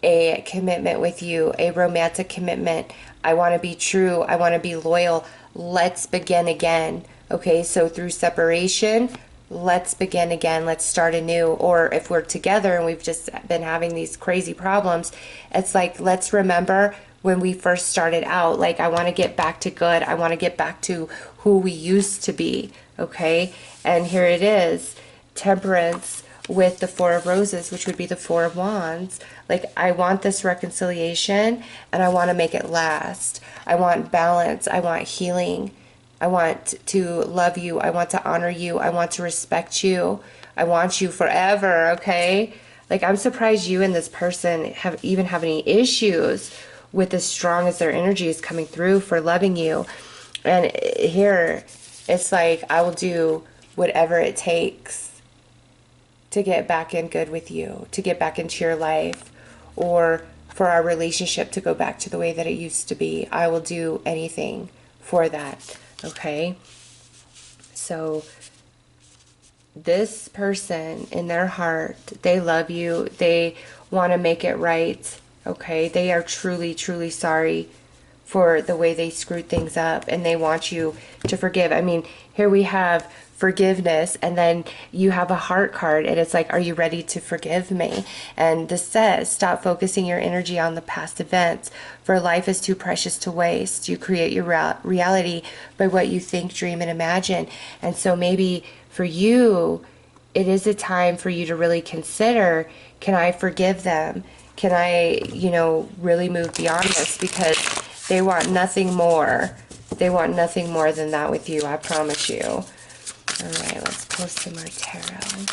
a commitment with you, a romantic commitment. I want to be true. I want to be loyal. Let's begin again. Okay, so through separation, let's begin again. Let's start anew. Or if we're together and we've just been having these crazy problems, it's like, let's remember when we first started out. Like, I want to get back to good. I want to get back to who we used to be. Okay, and here it is, Temperance with the Four of Roses, which would be the Four of Wands. Like, I want this reconciliation, and I want to make it last. I want balance. I want healing. I want to love you. I want to honor you. I want to respect you. I want you forever, okay? Like, I'm surprised you and this person have any issues with as strong as their energy is coming through for loving you. And here, it's like, I will do whatever it takes to get back in good with you, to get back into your life, or for our relationship to go back to the way that it used to be. I will do anything for that. Okay, so this person in their heart, they love you. They want to make it right. Okay, they are truly, truly sorry for the way they screwed things up, and they want you to forgive. I mean, here we have forgiveness, and then you have a heart card, and it's like, are you ready to forgive me? And this says, stop focusing your energy on the past events, for life is too precious to waste. You create your reality by what you think, dream, and imagine. And so maybe for you, it is a time for you to really consider, can I forgive them? Can I, you know, really move beyond this? Because they want nothing more. They want nothing more than that with you, I promise you. All right, let's pull some more tarot.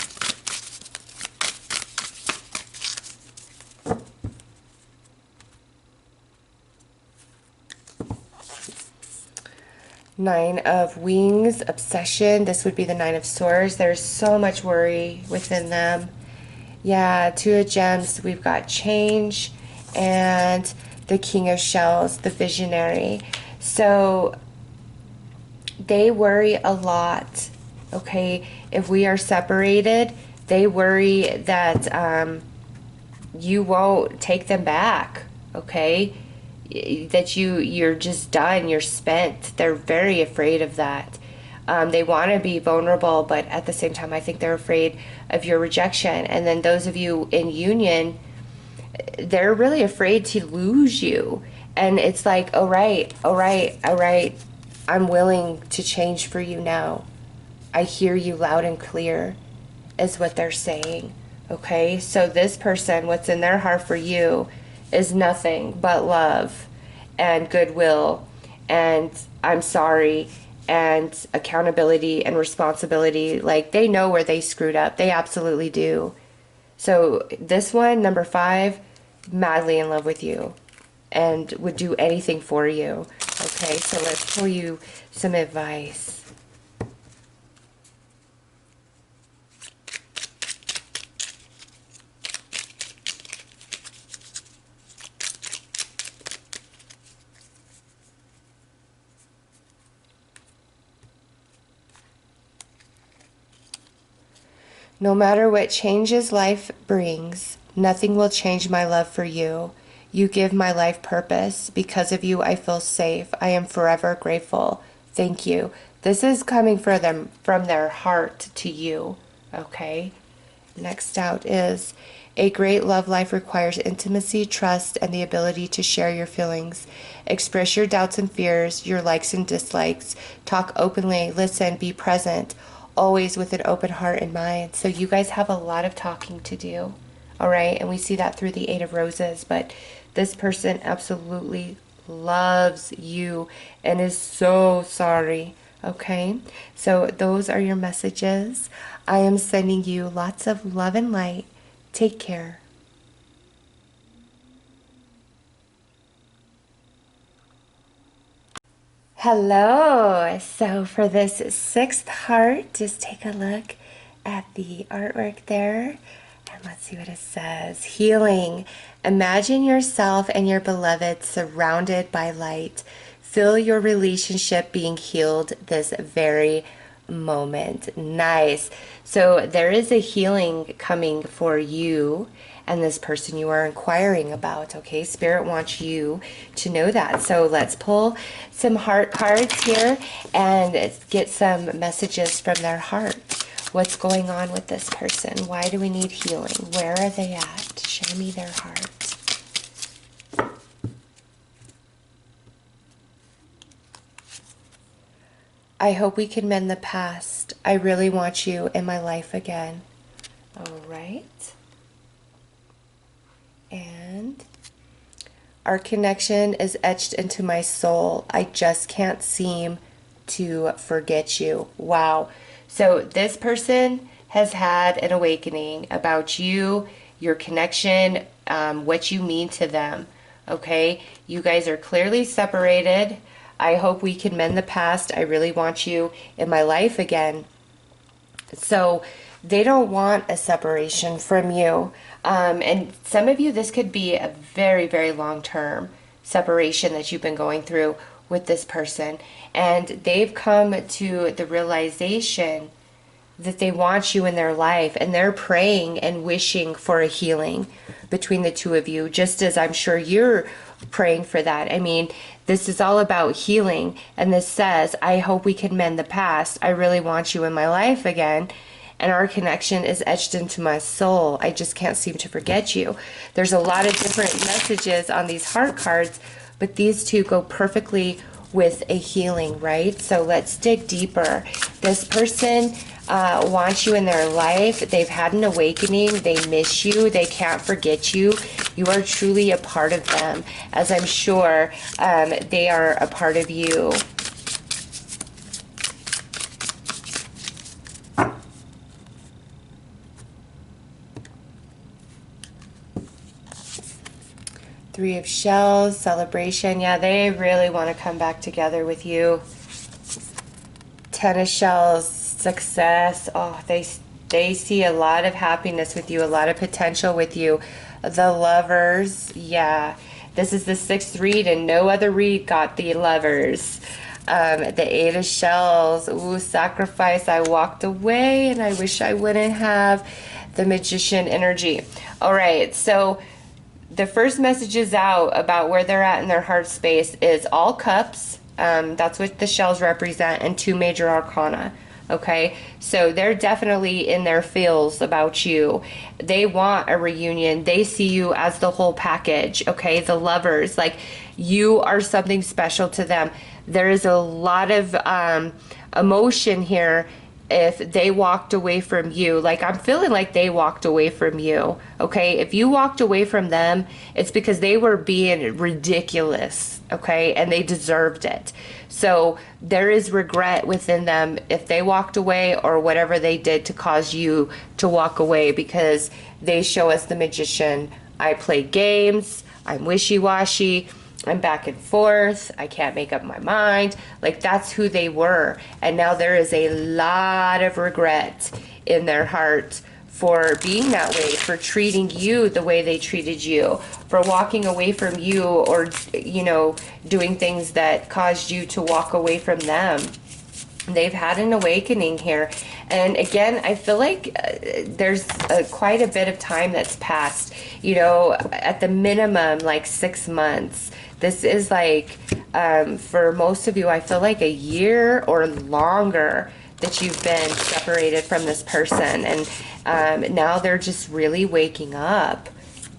Nine of Wings, obsession. This would be the Nine of Swords. There's so much worry within them. Yeah, Two of Gems, we've got change, and the King of Shells, the visionary. So they worry a lot. Okay, if we are separated, they worry that you won't take them back. Okay, that you're just done, you're spent. They're very afraid of that. They want to be vulnerable, but at the same time, I think they're afraid of your rejection. And then those of you in union, they're really afraid to lose you. And it's like, all right, all right, all right, I'm willing to change for you now. I hear you loud and clear, is what they're saying. Okay, so this person, what's in their heart for you is nothing but love and goodwill and I'm sorry and accountability and responsibility. Like, they know where they screwed up. They absolutely do. So this one, number 5, madly in love with you and would do anything for you. Okay, so let's pull you some advice. No matter what changes life brings, nothing will change my love for you. You give my life purpose. Because of you, I feel safe. I am forever grateful. Thank you. This is coming for them from their heart to you. Okay? Next out is a great love life requires intimacy, trust, and the ability to share your feelings. Express your doubts and fears, your likes and dislikes. Talk openly, listen, be present, always with an open heart and mind. So you guys have a lot of talking to do. All right? And we see that through the 8 of Roses, but this person absolutely loves you and is so sorry. Okay, so those are your messages. I am sending you lots of love and light. Take care. Hello. So for this 6th heart, just take a look at the artwork there. And let's see what it says. Healing. Imagine yourself and your beloved surrounded by light. Feel your relationship being healed this very moment. Nice. So there is a healing coming for you and this person you are inquiring about. Okay, Spirit wants you to know that. So let's pull some heart cards here and get some messages from their heart. What's going on with this person? Why do we need healing? Where are they at? Show me their heart. I hope we can mend the past. I really want you in my life again. All right. And our connection is etched into my soul. I just can't seem to forget you. Wow. So this person has had an awakening about you, your connection, what you mean to them. Okay. You guys are clearly separated. I hope we can mend the past. I really want you in my life again. So they don't want a separation from you. And some of you, this could be a very, very long-term separation that you've been going through with this person. And they've come to the realization that they want you in their life, and they're praying and wishing for a healing between the two of you, just as I'm sure you're praying for that. I mean, this is all about healing, and this says, I hope we can mend the past. I really want you in my life again, and our connection is etched into my soul. I just can't seem to forget you. There's a lot of different messages on these heart cards, but these two go perfectly with a healing, right? So let's dig deeper. This person wants you in their life. They've had an awakening. They miss you. They can't forget you. You are truly a part of them, as I'm sure they are a part of you. Three of Shells, celebration. Yeah, they really want to come back together with you. Ten of Shells, success. Oh, they see a lot of happiness with you, a lot of potential with you. The Lovers. Yeah, this is the 6th read, and no other read got the Lovers. The 8 of Shells. Ooh, sacrifice. I walked away, and I wish I wouldn't have. The Magician energy. All right, so the first message is out about where they're at in their heart space is all cups. That's what the shells represent, and 2 major arcana. Okay, so they're definitely in their feels about you. They want a reunion. They see you as the whole package. Okay, the lovers, like you are something special to them. There is a lot of emotion here if they walked away from you. Like I'm feeling like they walked away from you. Okay, if you walked away from them, it's because they were being ridiculous. Okay, and they deserved it. So there is regret within them if they walked away or whatever they did to cause you to walk away, because they show us the magician. I play games, I'm wishy-washy, I'm back and forth, I can't make up my mind. Like that's who they were. And now there is a lot of regret in their heart for being that way, for treating you the way they treated you, for walking away from you, or, you know, doing things that caused you to walk away from them. They've had an awakening here. And again, I feel like there's quite a bit of time that's passed, you know, at the minimum, like 6 months. This is like, for most of you, I feel like a year or longer that you've been separated from this person. And now they're just really waking up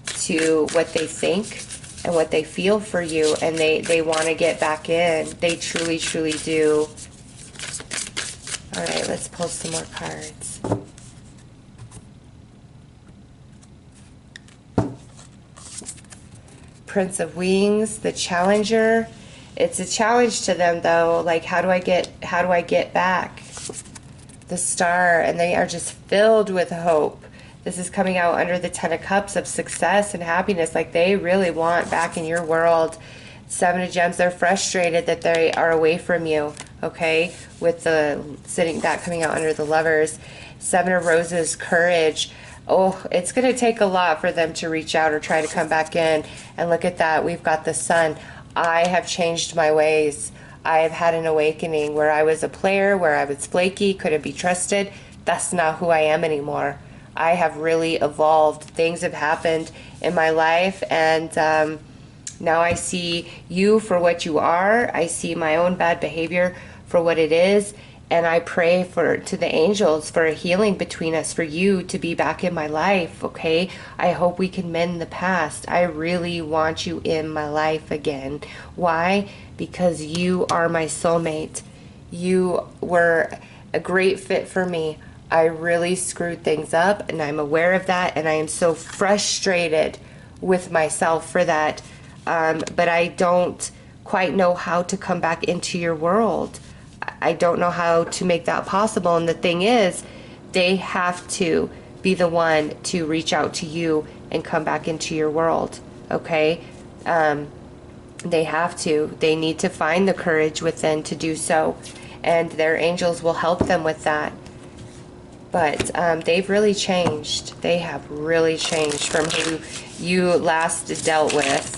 to what they think and what they feel for you. And they want to get back in. They truly, truly do. All right, let's pull some more cards. Prince of Wings, the Challenger. It's a challenge to them though. Like how do I get back? The Star, and they are just filled with hope. This is coming out under the Ten of Cups of success and happiness. Like they really want back in your world. Seven of Gems, they're frustrated that they are away from you, okay? With the that coming out under the Lovers. Seven of Roses, Courage. Oh, it's going to take a lot for them to reach out or try to come back in. And look at that. We've got the Sun. I have changed my ways. I have had an awakening where I was a player, where I was flaky, couldn't be trusted. That's not who I am anymore. I have really evolved. Things have happened in my life, and now I see you for what you are. I see my own bad behavior for what it is, and I pray to the angels for a healing between us, for you to be back in my life, okay? I hope we can mend the past. I really want you in my life again. Why? Because you are my soulmate. You were a great fit for me. I really screwed things up, and I'm aware of that, and I am so frustrated with myself for that. But I don't quite know how to come back into your world. I don't know how to make that possible. And the thing is, they have to be the one to reach out to you and come back into your world, okay? They have to. They need to find the courage within to do so. And their angels will help them with that. But they've really changed. They have really changed from who you last dealt with.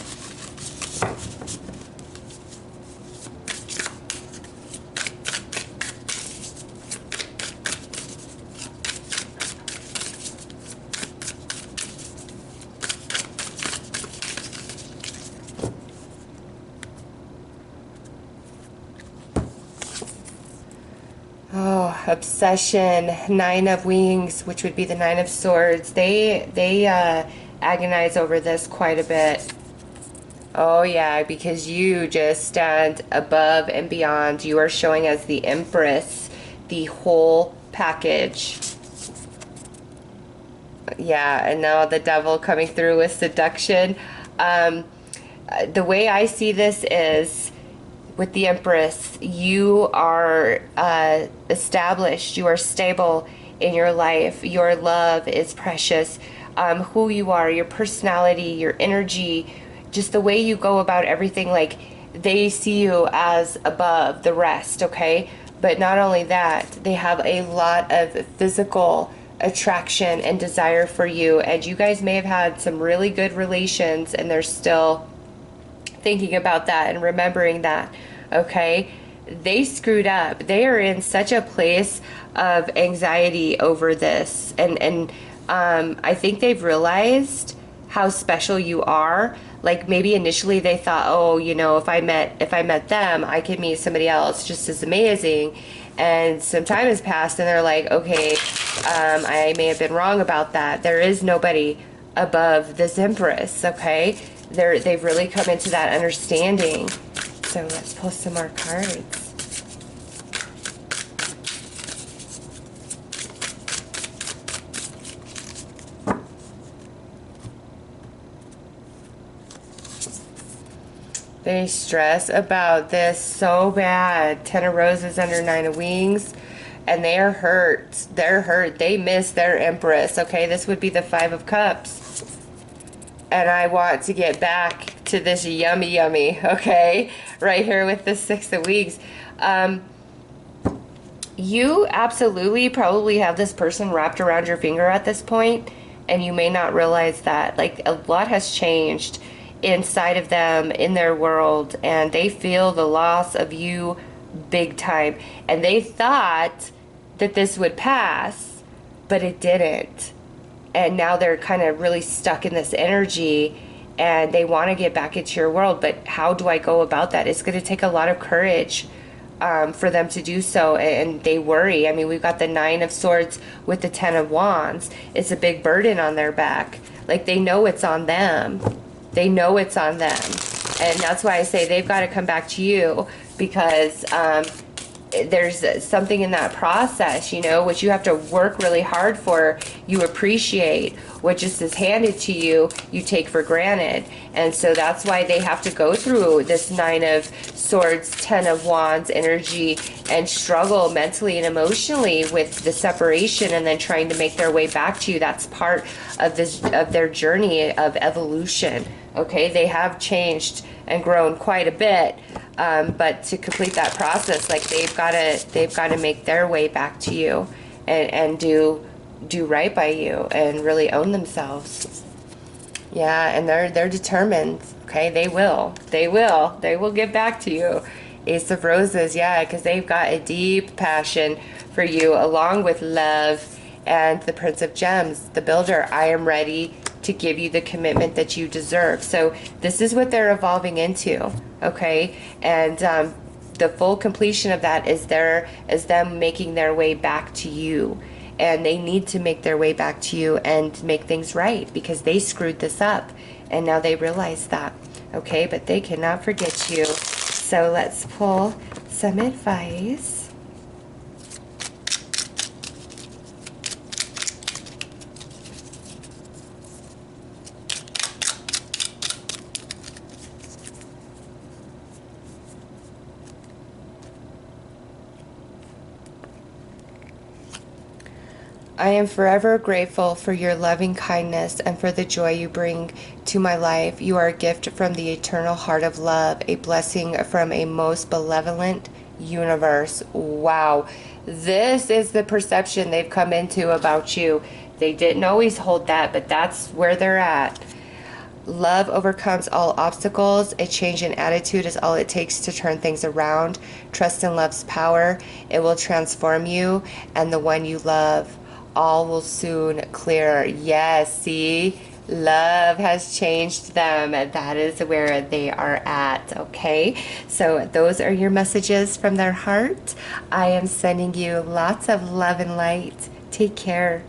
Oh, obsession, Nine of Wings, which would be the Nine of Swords. They agonize over this quite a bit. Oh yeah, because you just stand above and beyond. You are showing as the Empress, the whole package. Yeah, and now the Devil coming through with seduction. The way I see this is, with the Empress, you are established, you are stable in your life, your love is precious, who you are, your personality, your energy, just the way you go about everything, like they see you as above the rest, okay? But not only that, they have a lot of physical attraction and desire for you, and you guys may have had some really good relations and they're still thinking about that and remembering that, okay? They screwed up. They are in such a place of anxiety over this, and I think they've realized how special you are. Like maybe initially they thought, oh, you know, if I met them, I could meet somebody else just as amazing. And some time has passed and they're like, okay, I may have been wrong about that. There is nobody above this Empress, okay? They've really come into that understanding. So let's pull some more cards. They stress about this so bad. 10 of Roses under 9 of Wings. And they are hurt. They're hurt. They miss their Empress. Okay, this would be the 5 of Cups. And I want to get back to this yummy, yummy. Okay, right here with the 6 of Wings. You absolutely probably have this person wrapped around your finger at this point, and you may not realize that. Like, a lot has changed inside of them, in their world, and they feel the loss of you big time. And they thought that this would pass, but it didn't. And now they're kind of really stuck in this energy, and they want to get back into your world. But how do I go about that? It's going to take a lot of courage for them to do so, and they worry. I mean, we've got the 9 of Swords with the 10 of Wands. It's a big burden on their back. Like, they know it's on them. They know it's on them. And that's why I say they've got to come back to you, because there's something in that process, you know, which you have to work really hard for. You appreciate what just is handed to you, you take for granted. And so that's why they have to go through this 9 of Swords, 10 of Wands energy and struggle mentally and emotionally with the separation, and then trying to make their way back to you. That's part of this, of their journey of evolution. Okay, they have changed and grown quite a bit, but to complete that process, like, they've got to make their way back to you, and do right by you and really own themselves. Yeah, and they're determined. Okay, they will get back to you. Ace of Roses, yeah, because they've got a deep passion for you, along with love. And the Prince of Gems, the Builder. I am ready to give you the commitment that you deserve. So this is what they're evolving into, okay? And the full completion of that is them making their way back to you. And they need to make their way back to you and make things right, because they screwed this up, and now they realize that, okay? But they cannot forget you. So let's pull some advice. I am forever grateful for your loving kindness and for the joy you bring to my life. You are a gift from the eternal heart of love, a blessing from a most benevolent universe. Wow. This is the perception they've come into about you. They didn't always hold that, but that's where they're at. Love overcomes all obstacles. A change in attitude is all it takes to turn things around. Trust in love's power. It will transform you and the one you love. All will soon clear. Yes, see, love has changed them. That is where they are at, okay? So those are your messages from their heart. I am sending you lots of love and light. Take care.